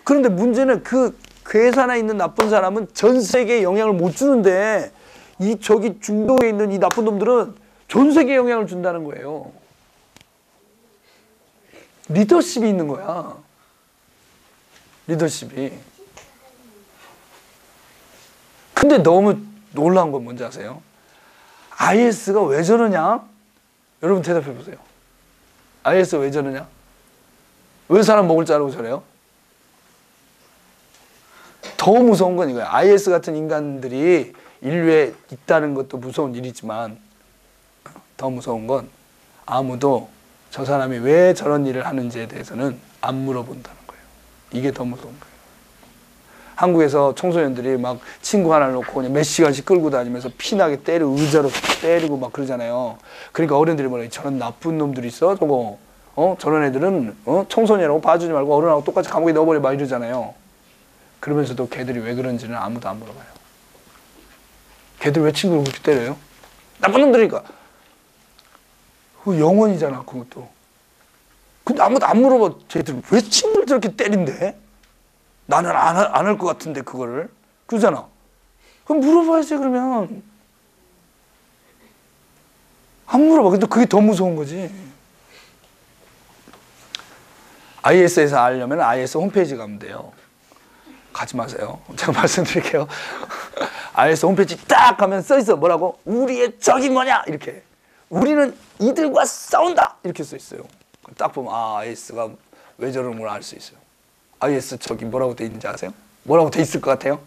그런데 문제는 그 괴산에 있는 나쁜 사람은 전 세계에 영향을 못 주는데 저기 중동에 있는 이 나쁜 놈들은 전 세계에 영향을 준다는 거예요. 리더십이 있는 거야. 리더십이. 근데 너무 놀라운 건 뭔지 아세요? IS가 왜 저러냐? 여러분 대답해 보세요. IS가 왜 저러냐? 왜 사람 목을 자르고 저래요? 더 무서운 건 이거예요. IS 같은 인간들이 인류에 있다는 것도 무서운 일이지만 더 무서운 건 아무도 저 사람이 왜 저런 일을 하는지에 대해서는 안 물어본다는 거예요. 이게 더 무서운 거예요. 한국에서 청소년들이 막 친구 하나 놓고 그냥 몇 시간씩 끌고 다니면서 피나게 때리고 의자로 때리고 막 그러잖아요. 그러니까 어른들이 뭐래, 저런 나쁜 놈들이 있어 저거, 저런 애들은 청소년이라고 봐주지 말고 어른하고 똑같이 감옥에 넣어버려 막 이러잖아요. 그러면서도 걔들이 왜 그런지는 아무도 안 물어봐요. 걔들 왜 친구를 그렇게 때려요? 나쁜 놈들이니까. 그 영혼이잖아 그것도. 근데 아무도 안 물어봐. 쟤들 왜 친구를 저렇게 때린대? 나는 안 할 것 같은데 그거를. 그러잖아. 그럼 물어봐야지. 그러면 안 물어봐. 근데 그게 더 무서운 거지. IS에서 알려면 IS 홈페이지 가면 돼요. 가지 마세요. 제가 말씀드릴게요. IS 홈페이지 딱 가면 써있어. 뭐라고? 우리의 적이 뭐냐? 이렇게. 우리는 이들과 싸운다. 이렇게 써있어요. 딱 보면 IS가 왜 저러는 걸 알 수 있어요. IS 적이 뭐라고 돼 있는지 아세요? 뭐라고 돼 있을 것 같아요?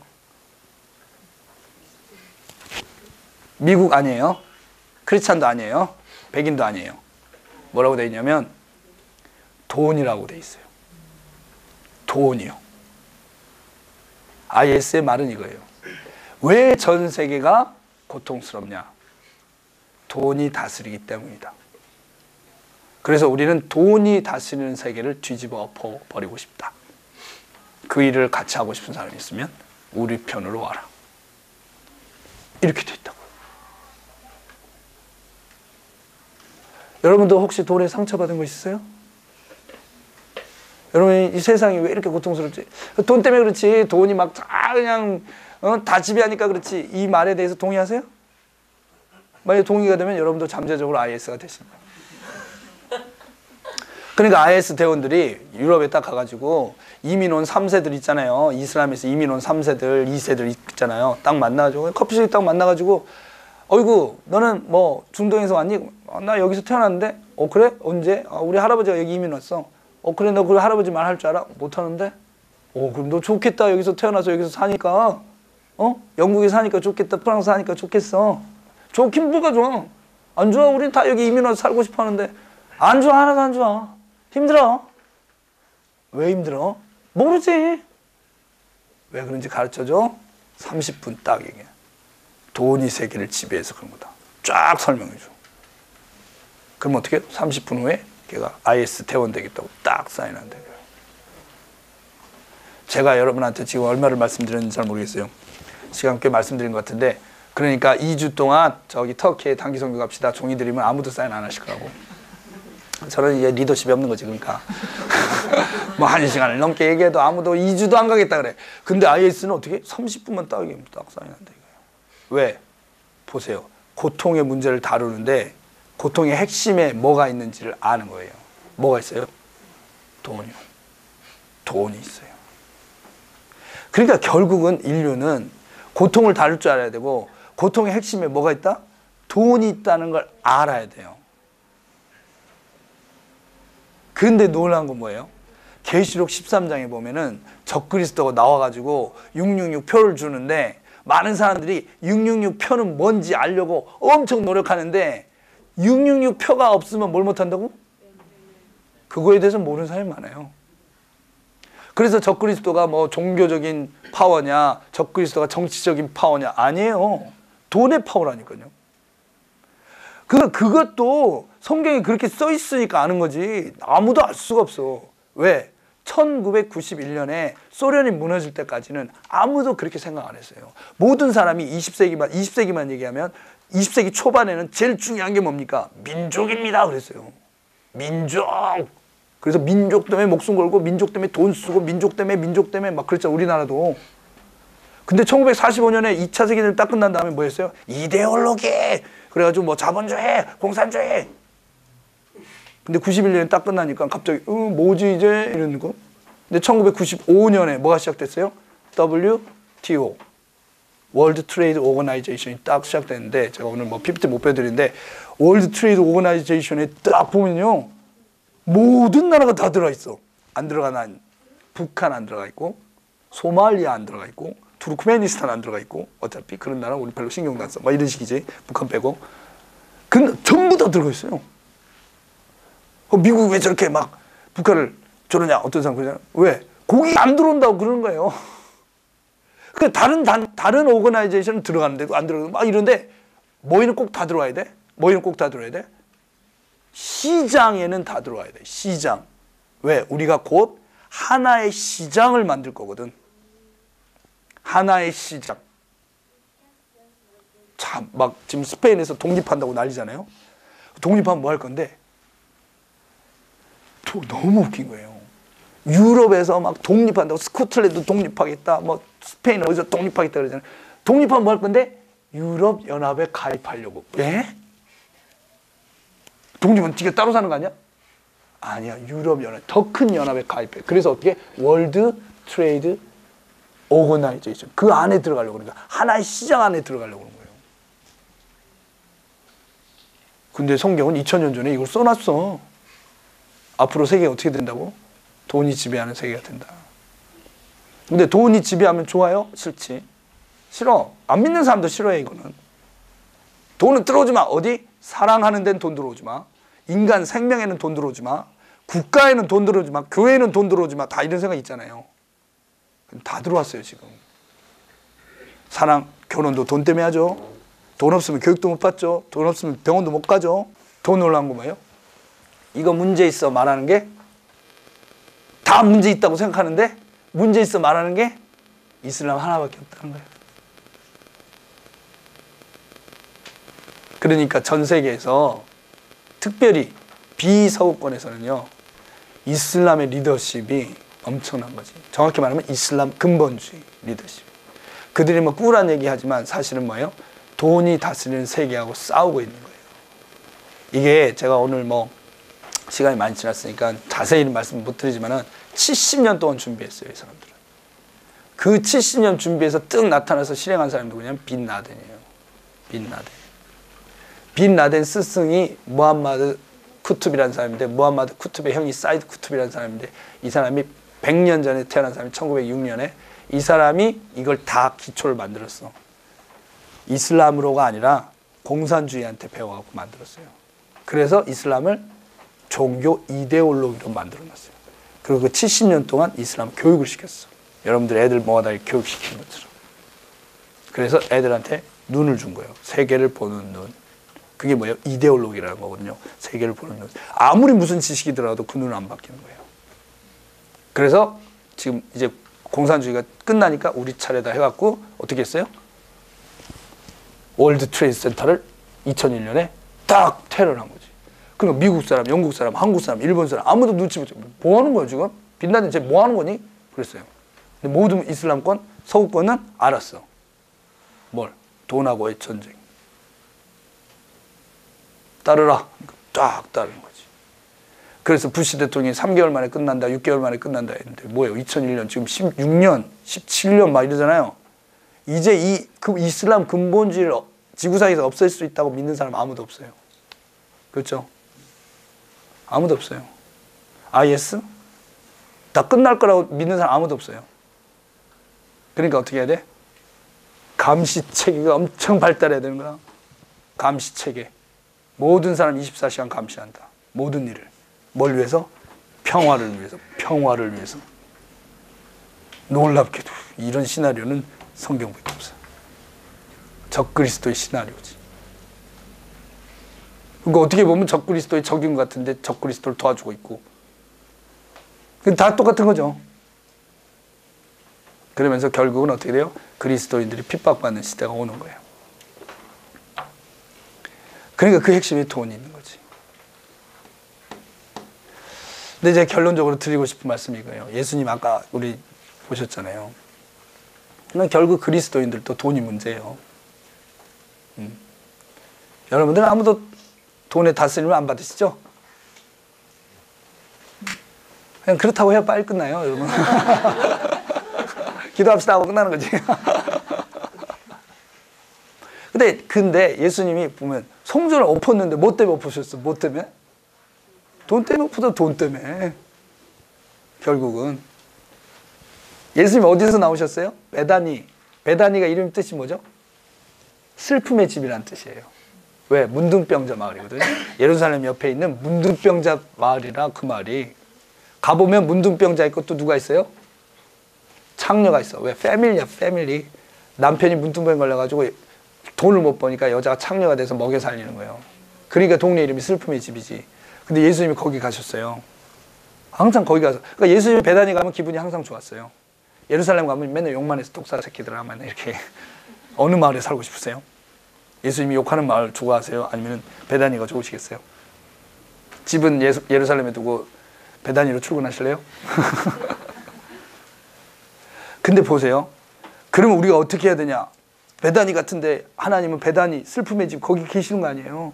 미국 아니에요. 크리스찬도 아니에요. 백인도 아니에요. 뭐라고 돼 있냐면 돈이라고 돼 있어요. 돈이요. IS의 말은 이거예요. 왜 전 세계가 고통스럽냐? 돈이 다스리기 때문이다. 그래서 우리는 돈이 다스리는 세계를 뒤집어 엎어버리고 싶다. 그 일을 같이 하고 싶은 사람이 있으면 우리 편으로 와라. 이렇게 돼 있다고요. 여러분도 혹시 돈에 상처받은 거 있으세요? 여러분 이 세상이 왜 이렇게 고통스럽지? 돈 때문에 그렇지. 돈이 막 다 그냥 다 지배하니까 그렇지. 이 말에 대해서 동의하세요? 만약에 동의가 되면 여러분도 잠재적으로 IS가 되십니다. 그러니까 IS 대원들이 유럽에 딱 가가지고 이민 온 3세들 있잖아요. 이슬람에서 이민 온 3세들, 2세들 있잖아요. 딱 만나가지고 커피숍에 딱 만나가지고 어이구 너는 뭐 중동에서 왔니? 나 여기서 태어났는데? 그래? 언제? 우리 할아버지가 여기 이민 왔어. 그래 너 그 할아버지 말 할 줄 알아? 못하는데? 그럼 너 좋겠다. 여기서 태어나서 여기서 사니까. 영국에 사니까 좋겠다. 프랑스 사니까 좋겠어. 좋긴 뭐가 좋아. 안 좋아. 우린 다 여기 이민 와서 살고 싶어 하는데 안 좋아. 하나도 안 좋아. 힘들어. 왜 힘들어? 모르지. 왜 그런지 가르쳐줘. 30분 딱 얘기해. 돈이 세계를 지배해서 그런 거다. 쫙 설명해줘. 그럼 어떻게? 30분 후에 걔가 IS 대원 되겠다고 딱 사인한대. 제가 여러분한테 지금 얼마를 말씀드렸는지 잘 모르겠어요. 시간 꽤 말씀드린 것 같은데, 그러니까 2주 동안 저기 터키에 단기 선교 갑시다 종이 드리면 아무도 사인 안 하실 거라고. 저는 이제 리더십이 없는 거지. 그러니까 뭐 1시간을 넘게 얘기해도 아무도 2주도 안 가겠다 그래. 근데 IS는 어떻게 30분만 딱 얘기하면 딱 사인한다 이거예요. 왜? 보세요. 고통의 문제를 다루는데 고통의 핵심에 뭐가 있는지를 아는 거예요. 뭐가 있어요? 돈이요. 돈이 있어요. 그러니까 결국은 인류는 고통을 다룰 줄 알아야 되고, 고통의 핵심에 뭐가 있다? 돈이 있다는 걸 알아야 돼요. 근데 놀라운 건 뭐예요? 계시록 13장에 보면은 적그리스도가 나와가지고 666 표를 주는데, 많은 사람들이 666 표는 뭔지 알려고 엄청 노력하는데 666 표가 없으면 뭘 못한다고? 그거에 대해서 모르는 사람이 많아요. 그래서 적그리스도가 뭐 종교적인 파워냐, 적그리스도가 정치적인 파워냐, 아니에요. 돈의 파워라니까요. 그것도 성경에 그렇게 써 있으니까 아는 거지 아무도 알 수가 없어. 왜? 1991년에 소련이 무너질 때까지는 아무도 그렇게 생각 안 했어요. 모든 사람이 20세기만 얘기하면 20세기 초반에는 제일 중요한 게 뭡니까? 민족입니다 그랬어요. 민족. 그래서 민족 때문에 목숨 걸고 민족 때문에 돈 쓰고 민족 때문에 막 그랬죠. 우리나라도. 근데 1945년에 2차 세계대전 딱 끝난 다음에 뭐 했어요? 이데올로기. 그래가지고 뭐 자본주의, 공산주의. 근데 91년에 딱 끝나니까 갑자기 뭐지 이제 이러는 거. 근데 1995년에 뭐가 시작됐어요? WTO, 월드 트레이드 오거나이제이션이 딱 시작됐는데, 제가 오늘 뭐 PPT 못 빼드리는데 월드 트레이드 오거나이제이션에 딱 보면요 모든 나라가 다 들어가 있어. 안 들어가는 북한 안 들어가 있고, 소말리아 안 들어가 있고, 투르크메니스탄 안 들어가 있고, 어차피 그런 나라 우리 별로 신경도 안 써. 뭐 이런 식이지. 북한 빼고. 근데 전부 다 들어가 있어요. 미국 왜 저렇게 막 북한을 저러냐? 어떤 사람 그러잖아요. 왜? 고기 안 들어온다고 그러는 거예요. 그 다른 오거나이제이션은 들어가는데도 안 들어가고 막 이런데 모이는 꼭 다 들어와야 돼? 모이는 꼭 다 들어와야 돼? 시장에는 다 들어와야 돼. 시장. 왜? 우리가 곧 하나의 시장을 만들 거거든. 하나의 시장. 참, 막 지금 스페인에서 독립한다고 난리잖아요. 독립하면 뭐 할 건데? 너무 웃긴 거예요. 유럽에서 막 독립한다고, 스코틀랜드 독립하겠다, 뭐 스페인 어디서 독립하겠다 그러잖아요. 독립하면 뭐 할 건데? 유럽 연합에 가입하려고. 왜? 독립은 네가 따로 사는 거 아니야? 아니야. 유럽 연합, 더 큰 연합에 가입해. 그래서 어떻게? 월드 트레이드 오거나이제이션. 그 안에 들어가려고 그러니까 하나의 시장 안에 들어가려고 그러는 거예요. 근데 성경은 2000년 전에 이걸 써놨어. 앞으로 세계가 어떻게 된다고? 돈이 지배하는 세계가 된다. 근데 돈이 지배하면 좋아요? 싫지. 싫어. 안 믿는 사람도 싫어해, 이거는. 돈은 들어오지 마. 어디? 사랑하는 데는 돈 들어오지 마. 인간 생명에는 돈 들어오지 마. 국가에는 돈 들어오지 마. 교회에는 돈 들어오지 마. 다 이런 생각 있잖아요. 다 들어왔어요, 지금. 사랑, 결혼도 돈 때문에 하죠. 돈 없으면 교육도 못 받죠. 돈 없으면 병원도 못 가죠. 더 놀라운 거 뭐예요? 이거 문제 있어 말하는 게 다 문제 있다고 생각하는데 문제 있어 말하는 게 이슬람 하나밖에 없다는 거예요. 그러니까 전 세계에서 특별히 비서구권에서는요, 이슬람의 리더십이 엄청난 거지. 정확히 말하면 이슬람 근본주의 리더십. 그들이 뭐 꾸란 얘기하지만 사실은 뭐예요? 돈이 다스리는 세계하고 싸우고 있는 거예요. 이게 제가 오늘 뭐 시간이 많이 지났으니까 자세히는 말씀 못 드리지만은 70년 동안 준비했어요, 이 사람들은. 그 70년 준비해서 뜩 나타나서 실행한 사람이 누구냐면 빈 라덴이에요. 빈 라덴. 빈 라덴 스승이 무함마드 쿠투비라는 사람인데, 무함마드 쿠투비의 형이 사이드 쿠투비라는 사람인데, 이 사람이 100년 전에 태어난 사람이 1906년에 이 사람이 이걸 다 기초를 만들었어. 이슬람으로가 아니라 공산주의한테 배워갖고 만들었어요. 그래서 이슬람을 종교 이데올로기로 만들어놨어요. 그리고 그 70년 동안 이슬람 교육을 시켰어. 여러분들 애들 뭐하다 교육시키는 것처럼. 그래서 애들한테 눈을 준 거예요. 세계를 보는 눈. 그게 뭐예요? 이데올로기라는 거거든요. 세계를 보는 눈. 아무리 무슨 지식이 들어가도 그 눈은 안 바뀌는 거예요. 그래서 지금 이제 공산주의가 끝나니까 우리 차례다 해갖고 어떻게 했어요? 월드 트레이드 센터를 2001년에 딱 테러를 한 거지. 그러니까 미국 사람, 영국 사람, 한국 사람, 일본 사람 아무도 눈치 못 채고 뭐 하는 거야 지금? 빈라덴 쟤 뭐 하는 거니? 그랬어요. 근데 모든 이슬람권, 서구권은 알았어. 뭘? 돈하고의 전쟁. 따르라. 딱 따르는 거지. 그래서 부시 대통령이 3개월 만에 끝난다, 6개월 만에 끝난다 했는데 뭐예요? 2001년 지금 16년, 17년 막 이러잖아요. 이제 이 이슬람 근본주의를 지구상에서 없앨 수 있다고 믿는 사람 아무도 없어요. 그렇죠? 아무도 없어요. IS? 다 끝날 거라고 믿는 사람 아무도 없어요. 그러니까 어떻게 해야 돼? 감시체계가 엄청 발달해야 되는 거야. 감시체계. 모든 사람 24시간 감시한다. 모든 일을. 뭘 위해서? 평화를 위해서. 평화를 위해서. 놀랍게도 이런 시나리오는 성경밖에 없어요. 적그리스도의 시나리오지. 그러니까 어떻게 보면 적그리스도의 적인 것 같은데 적그리스도를 도와주고 있고. 다 똑같은 거죠. 그러면서 결국은 어떻게 돼요? 그리스도인들이 핍박받는 시대가 오는 거예요. 그러니까 그 핵심에 돈이 있는 거지. 근데 이제 결론적으로 드리고 싶은 말씀이 이거예요. 예수님 아까 우리 보셨잖아요. 그러니까 결국 그리스도인들도 돈이 문제예요. 여러분들 아무도 돈의 다스림을 안 받으시죠? 그냥 그렇다고 해야 빨리 끝나요, 여러분. 기도합시다 하고 끝나는 거지. 근데 예수님이 보면 성전을 엎었는데 뭐 때문에 엎으셨어? 뭐 때문에? 돈 때문에 엎어서 돈 때문에. 결국은. 예수님 어디서 나오셨어요? 베다니. 베다니가 이름 뜻이 뭐죠? 슬픔의 집이란 뜻이에요. 왜? 문둥병자 마을이거든요. 예루살렘 옆에 있는 문둥병자 마을이라 그 말이. 가보면 문둥병자 있고 또 누가 있어요? 창녀가 있어. 왜? 패밀리야, 패밀리. 남편이 문둥병 걸려가지고 돈을 못 버니까 여자가 창녀가 돼서 먹여 살리는 거예요. 그러니까 동네 이름이 슬픔의 집이지. 근데 예수님이 거기 가셨어요. 항상 거기 가서. 그러니까 예수님이 베다니 가면 기분이 항상 좋았어요. 예루살렘 가면 맨날 욕만 해서 똑사라 새끼들 하면 이렇게. 어느 마을에 살고 싶으세요? 예수님이 욕하는 마을 좋아하세요? 아니면 베다니가 좋으시겠어요? 집은 예루살렘에 두고 베다니로 출근하실래요? 근데 보세요. 그러면 우리가 어떻게 해야 되냐? 베다니 같은데 하나님은 베다니 슬픔의 집 거기 계시는 거 아니에요?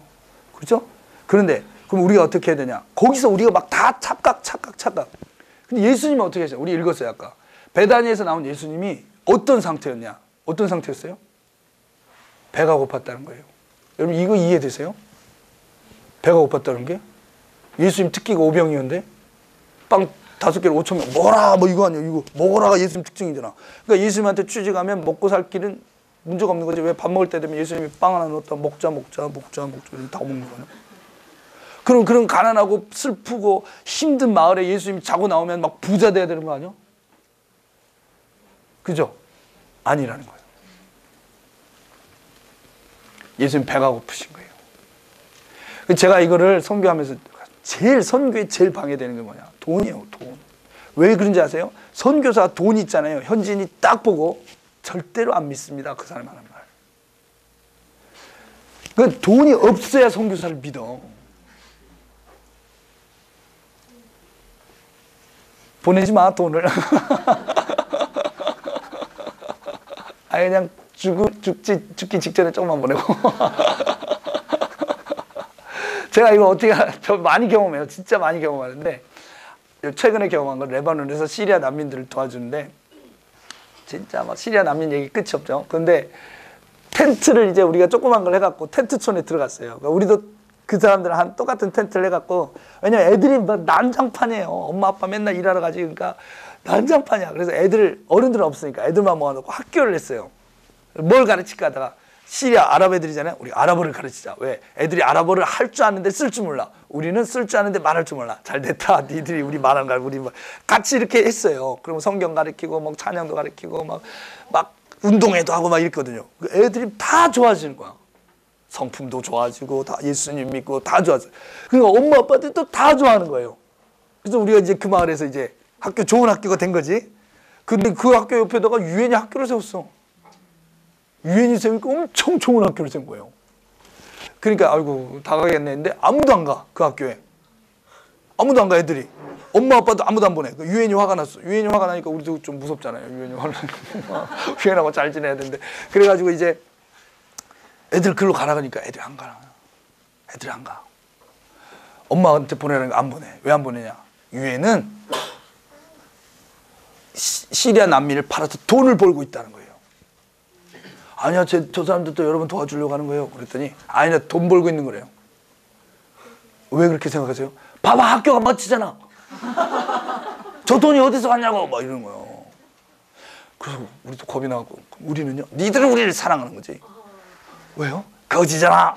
그렇죠? 그런데 그럼 우리가 어떻게 해야 되냐? 거기서 우리가 막 다 착각. 근데 예수님은 어떻게 하셨어요? 우리 읽었어요 아까. 베다니에서 나온 예수님이 어떤 상태였냐? 어떤 상태였어요? 배가 고팠다는 거예요. 여러분 이거 이해되세요? 배가 고팠다는 게? 예수님 특기가 오병이었는데 빵 5개를 5,000명 먹어라 뭐 이거 아니에요. 이거 먹어라가 예수님 특징이잖아. 그러니까 예수님한테 취직하면 먹고 살 길은 문제가 없는 거지. 왜 밥 먹을 때 되면 예수님이 빵 하나 넣었다 먹자 이렇게 다 먹는 거냐. 그런 가난하고 슬프고 힘든 마을에 예수님이 자고 나오면 막 부자 돼야 되는 거 아니야? 그죠? 아니라는 거예요. 예수님 배가 고프신 거예요. 제가 이거를 선교하면서 선교에 제일 방해되는 게 뭐냐? 돈이에요, 돈. 왜 그런지 아세요? 선교사 돈 있잖아요. 현지인이 딱 보고 절대로 안 믿습니다. 그 사람 하는 말. 그러니까 돈이 없어야 선교사를 믿어. 보내지 마, 돈을. 아니, 그냥 죽기 직전에 조금만 보내고. 제가 이거 저 많이 경험해요. 진짜 많이 경험하는데, 최근에 경험한 건 레바논에서 시리아 난민들을 도와주는데, 진짜 막 시리아 난민 얘기 끝이 없죠. 그런데 텐트를 이제 우리가 조그만 걸 해갖고 텐트촌에 들어갔어요. 그러니까 우리도 그 사람들은 똑같은 텐트를 해갖고, 왜냐면 애들이 막 난장판이에요. 엄마 아빠 맨날 일하러 가지. 그러니까 난장판이야. 그래서 어른들은 없으니까 애들만 모아놓고 학교를 냈어요. 뭘 가르칠까 하다가 시리아 아랍 애들이잖아요. 우리 아랍어를 가르치자. 왜? 애들이 아랍어를 할 줄 아는데 쓸 줄 몰라. 우리는 쓸 줄 아는데 말할 줄 몰라. 잘 됐다. 니들이 우리 말하는 거 우리 같이 이렇게 했어요. 그러면 성경 가르치고 막 찬양도 가르치고 막 운동회도 하고 막 이랬거든요. 애들이 다 좋아지는 거야. 성품도 좋아지고 다 예수님 믿고 다 좋아져. 그러니까 엄마 아빠들도 다 좋아하는 거예요. 그래서 우리가 이제 그 마을에서 이제 좋은 학교가 된 거지. 근데 그 학교 옆에다가 유엔이 학교를 세웠어. 유엔이 세우니까 엄청 좋은 학교를 세운 거예요. 그러니까 아이고 다 가겠네 했는데 아무도 안 가. 그 학교에. 아무도 안 가 애들이. 엄마 아빠도 아무도 안 보내. 유엔이 화가 났어. 유엔이 화가 나니까 우리도 좀 무섭잖아요. 유엔이 화가 나니까. 유엔하고 잘 지내야 되는데. 그래가지고 이제 애들 글로 가라 그러니까 애들이 안 가. 애들이 안 가. 엄마한테 보내라니까 안 보내. 왜 안 보내냐. 유엔은 시리아 난민을 팔아서 돈을 벌고 있다는 거예요. 아니야, 저 사람들도 여러분 도와주려고 하는 거예요. 그랬더니 아니야, 돈 벌고 있는 거래요. 왜 그렇게 생각하세요? 봐봐, 학교가 멋지잖아. 저 돈이 어디서 갔냐고 막 이러는 거예요. 그래서 우리도 겁이 나고 우리는요, 니들은 우리를 사랑하는 거지. 왜요? 거지잖아.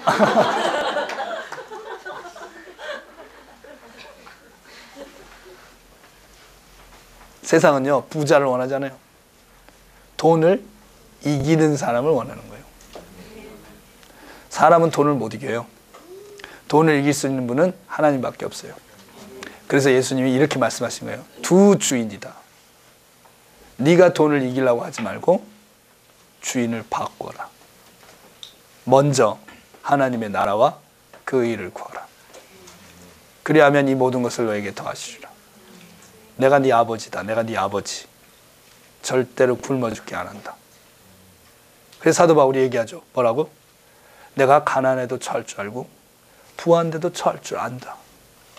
세상은요, 부자를 원하잖아요. 돈을 이기는 사람을 원하는 거예요. 사람은 돈을 못 이겨요. 돈을 이길 수 있는 분은 하나님밖에 없어요. 그래서 예수님이 이렇게 말씀하신 거예요. 두 주인이다. 네가 돈을 이기려고 하지 말고 주인을 바꿔라. 먼저 하나님의 나라와 그 의를 구하라. 그리하면 이 모든 것을 너에게 더하시리라. 내가 네 아버지다. 내가 네 아버지. 절대로 굶어 죽게 안 한다. 그래서 사도 바울이 얘기하죠. 뭐라고? 내가 가난해도 처할 줄 알고 부한데도 처할 줄 안다.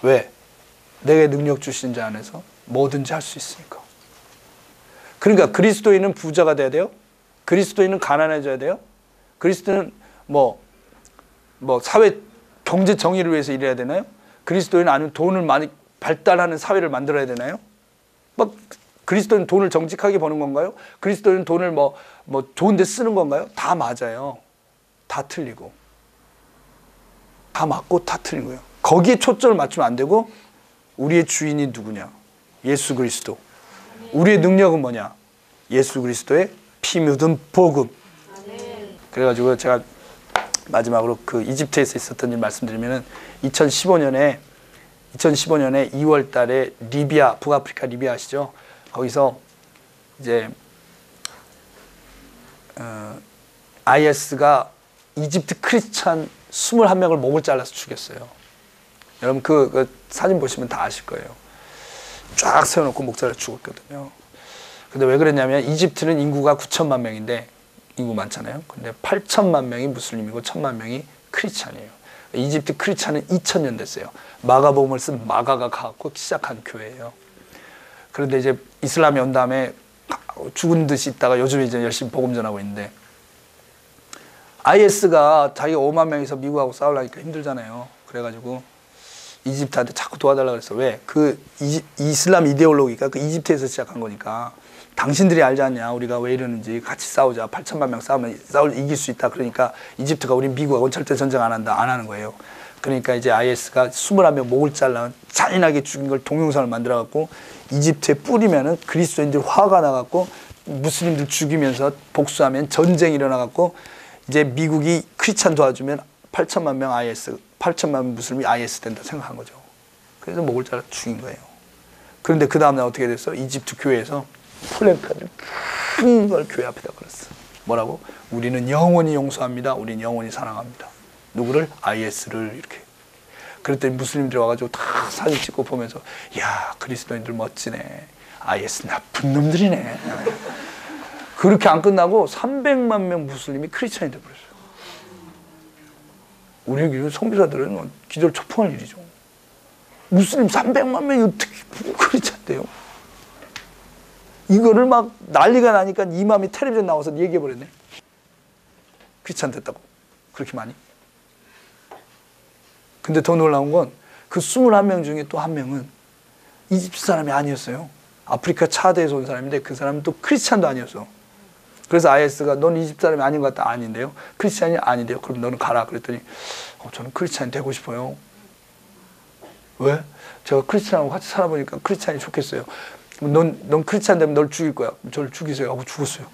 왜? 내게 능력 주신 자 안에서 뭐든지 할 수 있으니까. 그러니까 그리스도인은 부자가 돼야 돼요. 그리스도인은 가난해져야 돼요. 그리스도인은 사회 경제 정의를 위해서 일해야 되나요? 그리스도인은 아니면 돈을 많이 발달하는 사회를 만들어야 되나요? 그리스도인은 돈을 정직하게 버는 건가요? 그리스도인은 돈을 좋은 데 쓰는 건가요? 다 맞아요. 다 틀리고. 다 맞고 다 틀린 거예요. 거기에 초점을 맞추면 안 되고 우리의 주인이 누구냐? 예수 그리스도. 우리의 능력은 뭐냐? 예수 그리스도의 피 묻은 복음. 그래가지고 제가 마지막으로 그 이집트에서 있었던 일 말씀드리면은 2015년에 2월 달에 리비아, 북아프리카 리비아 아시죠? 거기서 이제 IS가 이집트 크리스찬 21명을 목을 잘라서 죽였어요. 여러분 그 사진 보시면 다 아실 거예요. 쫙 세워놓고 목 잘라 죽었거든요. 근데 왜 그랬냐면 이집트는 인구가 9천만 명인데 인구 많잖아요. 근데 8천만 명이 무슬림이고 1천만 명이 크리스찬이에요. 이집트 크리스찬은 2000년 됐어요. 마가복음을 쓴 마가가 가고 시작한 교회예요. 그런데 이제 이슬람이 온 다음에 죽은 듯이 있다가 요즘에 이제 열심히 복음 전하고 있는데 IS가 자기가 5만 명이서 미국하고 싸우려니까 힘들잖아요. 그래가지고 이집트한테 자꾸 도와달라고 그랬어. 왜? 그 이슬람 이데올로기가 그 이집트에서 시작한 거니까 당신들이 알지 않냐? 우리가 왜 이러는지 같이 싸우자. 8천만 명 싸우면 이길 수 있다. 그러니까 이집트가 우리 미국하고는 절대 전쟁 안 한다. 안 하는 거예요. 그러니까 이제 IS가 21명 목을 잘라 잔인하게 죽인 걸 동영상을 만들어갖고 이집트에 뿌리면은 그리스도인들 화가 나갖고 무슬림들 죽이면서 복수하면 전쟁이 일어나갖고 이제 미국이 크리스찬 도와주면 8천만 명 IS, 8천만 명 무슬림이 IS 된다 생각한 거죠. 그래서 목을 잘라 죽인 거예요. 그런데 그 다음날 어떻게 됐어? 이집트 교회에서 플랜카드를 큰 걸 교회 앞에다 걸었어. 뭐라고? 우리는 영원히 용서합니다. 우리는 영원히 사랑합니다. 누구를? IS를 이렇게. 그랬더니 무슬림들이 와가지고 다 사진 찍고 보면서 야 그리스도인들 멋지네. IS 나쁜 놈들이네. 그렇게 안 끝나고 300만 명 무슬림이 크리스찬이 돼버렸어요. 우리 교회 선교사들은 기절 초풍할 일이죠. 무슬림 300만 명이 어떻게 크리스찬 돼요? 이거를 막 난리가 나니까 이맘이 텔레비전 나와서 얘기해버렸네. 크리스찬 됐다고. 그렇게 많이. 근데 더 놀라운 건 그 21명 중에 또 한 명은 이집트 사람이 아니었어요. 아프리카 차드에서 온 사람인데 그 사람은 또 크리스찬도 아니었어. 그래서 IS가 넌 이집트 사람이 아닌 것 같다. 아닌데요. 크리스찬이 아닌데요. 그럼 너는 가라. 그랬더니 저는 크리스찬이 되고 싶어요. 왜? 제가 크리스찬하고 같이 살아보니까 크리스찬이 좋겠어요. 넌 크리스찬 되면 널 죽일 거야. 저를 죽이세요 하고 죽었어요.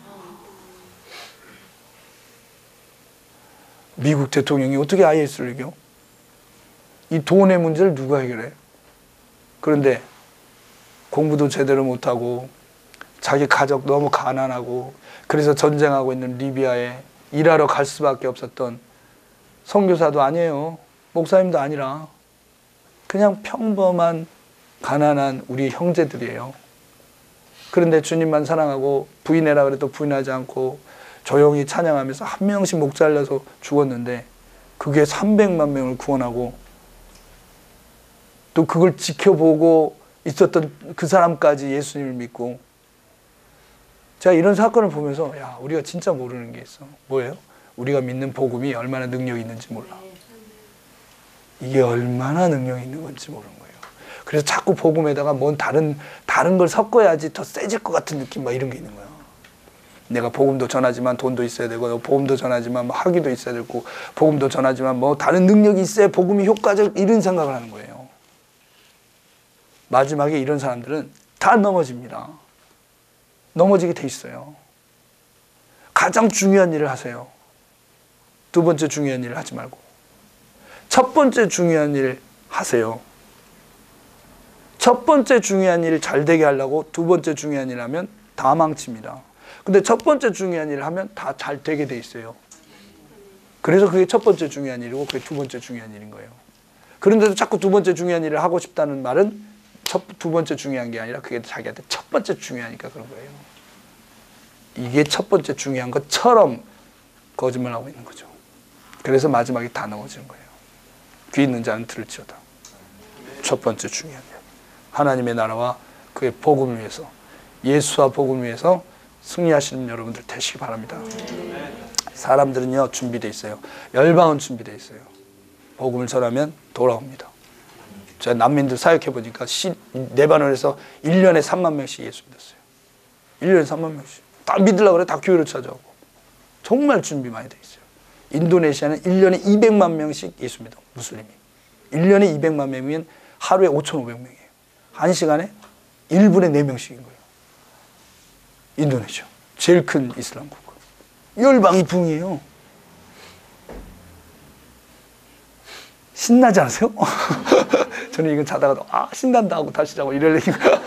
미국 대통령이 어떻게 IS를 이겨? 이 돈의 문제를 누가 해결해? 그런데 공부도 제대로 못하고 자기 가족 너무 가난하고 그래서 전쟁하고 있는 리비아에 일하러 갈 수밖에 없었던 선교사도 아니에요. 목사님도 아니라 그냥 평범한 가난한 우리 형제들이에요. 그런데 주님만 사랑하고 부인해라 그래도 부인하지 않고 조용히 찬양하면서 한 명씩 목 잘려서 죽었는데 그게 300만 명을 구원하고 또 그걸 지켜보고 있었던 그 사람까지 예수님을 믿고 제가 이런 사건을 보면서 야 우리가 진짜 모르는 게 있어. 뭐예요? 우리가 믿는 복음이 얼마나 능력이 있는지 몰라. 이게 얼마나 능력이 있는 건지 모르는 거예요. 그래서 자꾸 복음에다가 뭔 다른 걸 섞어야지 더 세질 것 같은 느낌 막 이런 게 있는 거야. 내가 복음도 전하지만 돈도 있어야 되고 복음도 전하지만 뭐 학위도 있어야 되고 복음도 전하지만 뭐 다른 능력이 있어야 복음이 효과적 이런 생각을 하는 거예요. 마지막에 이런 사람들은 다 넘어집니다. 넘어지게 돼 있어요. 가장 중요한 일을 하세요. 두 번째 중요한 일을 하지 말고 첫 번째 중요한 일 하세요. 첫 번째 중요한 일 잘 되게 하려고 두 번째 중요한 일 하면 다 망칩니다. 근데 첫 번째 중요한 일을 하면 다 잘 되게 돼 있어요. 그래서 그게 첫 번째 중요한 일이고 그게 두 번째 중요한 일인 거예요. 그런데도 자꾸 두 번째 중요한 일을 하고 싶다는 말은 두 번째 중요한 게 아니라 그게 자기한테 첫 번째 중요하니까 그런 거예요. 이게 첫 번째 중요한 것처럼 거짓말하고 있는 거죠. 그래서 마지막에 다 넘어지는 거예요. 귀 있는 자는 들을지어다. 첫 번째 중요한 일. 하나님의 나라와 그의 복음을 위해서 예수와 복음을 위해서 승리하시는 여러분들 되시기 바랍니다. 사람들은요 준비되어 있어요. 열방은 준비되어 있어요. 복음을 전하면 돌아옵니다. 제가 난민들 사역해 보니까 레바논에서 1년에 3만 명씩 예수 믿었어요. 1년에 3만 명씩. 다 믿으려고 그래. 다 교회로 찾아오고. 정말 준비 많이 돼 있어요. 인도네시아는 1년에 200만 명씩 예수 믿어. 무슬림이. 1년에 200만 명이면 하루에 5,500명이에요. 한 시간에 1분에 4명씩인 거예요. 인도네시아 제일 큰 이슬람 국가. 열방이 붕이에요. 신나지 않으세요? 저는 이건 자다가도 신난다 하고 다시 자고 이러려니까.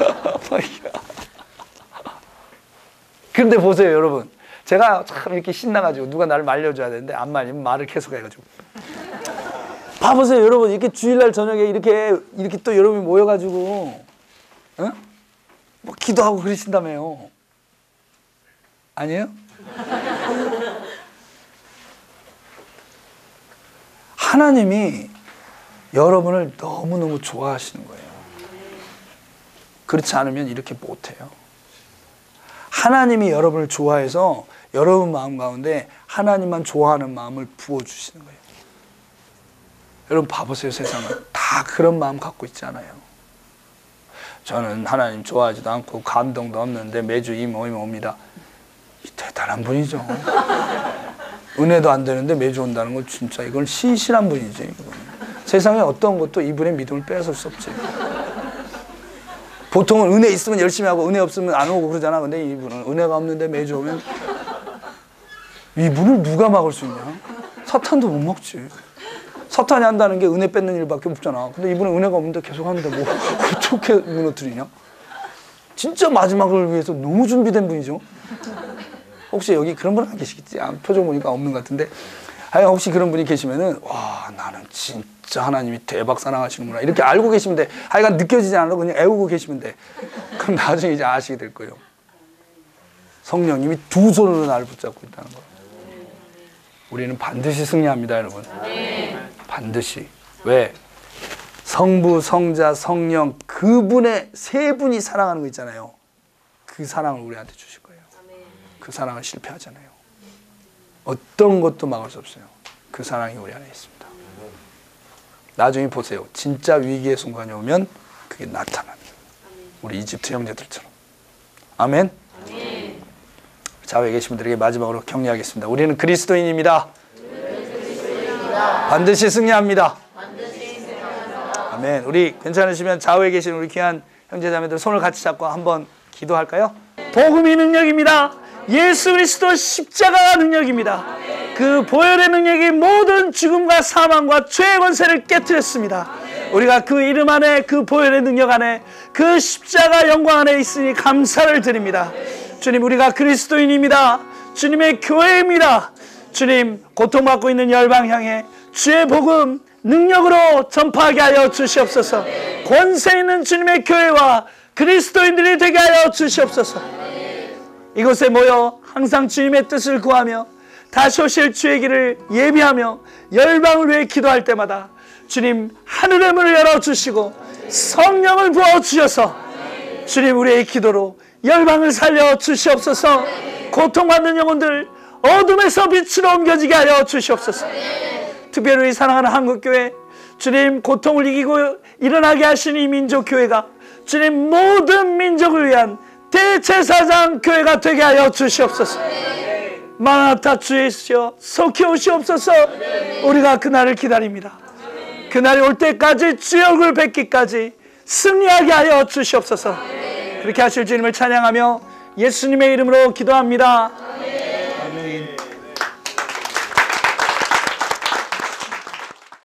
그런데 보세요 여러분, 제가 참 이렇게 신나가지고 누가 나를 말려줘야 되는데 안 말리면 말을 계속 해가지고. 봐보세요 여러분, 이렇게 주일날 저녁에 이렇게 또 여러분이 모여가지고 뭐 기도하고 그러신다며요. 아니에요? 하나님이 여러분을 너무너무 좋아하시는 거예요. 그렇지 않으면 이렇게 못해요. 하나님이 여러분을 좋아해서 여러분 마음 가운데 하나님만 좋아하는 마음을 부어주시는 거예요. 여러분 봐보세요, 세상은 다 그런 마음 갖고 있지 않아요. 저는 하나님 좋아하지도 않고 감동도 없는데 매주 이 모임 옵니다. 대단한 분이죠. 은혜도 안 되는데 매주 온다는 건 진짜 이건 신실한 분이지. 이건. 세상에 어떤 것도 이분의 믿음을 빼앗을 수 없지. 보통은 은혜 있으면 열심히 하고 은혜 없으면 안 오고 그러잖아. 근데 이분은 은혜가 없는데 매주 오면 이분을 누가 막을 수 있냐? 사탄도 못 막지. 사탄이 한다는 게 은혜 뺏는 일밖에 없잖아. 근데 이분은 은혜가 없는데 계속 하는데 뭐 어떻게 무너뜨리냐? 진짜 마지막을 위해서 너무 준비된 분이죠. 혹시 여기 그런 분 안 계시겠지? 표정 보니까 없는 것 같은데, 하여간 혹시 그런 분이 계시면은 와, 나는 진짜 하나님이 대박 사랑하시는구나 이렇게 알고 계시면 돼. 하여간 느껴지지 않아도 그냥 애우고 계시면 돼. 그럼 나중에 이제 아시게 될 거예요. 성령님이 두 손으로 나를 붙잡고 있다는 거예요. 우리는 반드시 승리합니다, 여러분. 반드시. 왜? 성부, 성자, 성령 그분의 세 분이 사랑하는 거 있잖아요. 그 사랑을 우리한테 주실 거예요. 그 사랑은 실패하지 않아요. 어떤 것도 막을 수 없어요. 그 사랑이 우리 안에 있습니다. 나중에 보세요. 진짜 위기의 순간이 오면 그게 나타납니다. 우리 이집트 형제들처럼. 아멘. 좌우에 계신 분들에게 마지막으로 격려하겠습니다. 우리는 그리스도인입니다. 반드시 승리합니다. 아멘. 우리 괜찮으시면 좌우에 계신 우리 귀한 형제자매들 손을 같이 잡고 한번 기도할까요? 복음이 능력입니다. 예수 그리스도 십자가가 능력입니다. 그 보혈의 능력이 모든 죽음과 사망과 죄의 권세를 깨뜨렸습니다. 우리가 그 이름 안에, 그 보혈의 능력 안에, 그 십자가 영광 안에 있으니 감사를 드립니다. 주님, 우리가 그리스도인입니다. 주님의 교회입니다. 주님, 고통받고 있는 열방 향해 주의 복음 능력으로 전파하게 하여 주시옵소서. 권세 있는 주님의 교회와 그리스도인들이 되게 하여 주시옵소서. 이곳에 모여 항상 주님의 뜻을 구하며 다시 오실 주의 길을 예비하며 열방을 위해 기도할 때마다 주님, 하늘의 문을 열어주시고 성령을 부어주셔서 주님, 우리의 기도로 열방을 살려 주시옵소서. 고통받는 영혼들 어둠에서 빛으로 옮겨지게 하여 주시옵소서. 특별히 우리 사랑하는 한국교회, 주님, 고통을 이기고 일어나게 하신 이 민족교회가 주님, 모든 민족을 위한 대제사장 교회가 되게 하여 주시옵소서. 마라나타 주이시여 속히 오시옵소서. 우리가 그날을 기다립니다. 그날이 올 때까지 주의 얼굴 뵙기까지 승리하게 하여 주시옵소서. 그렇게 하실 주님을 찬양하며 예수님의 이름으로 기도합니다.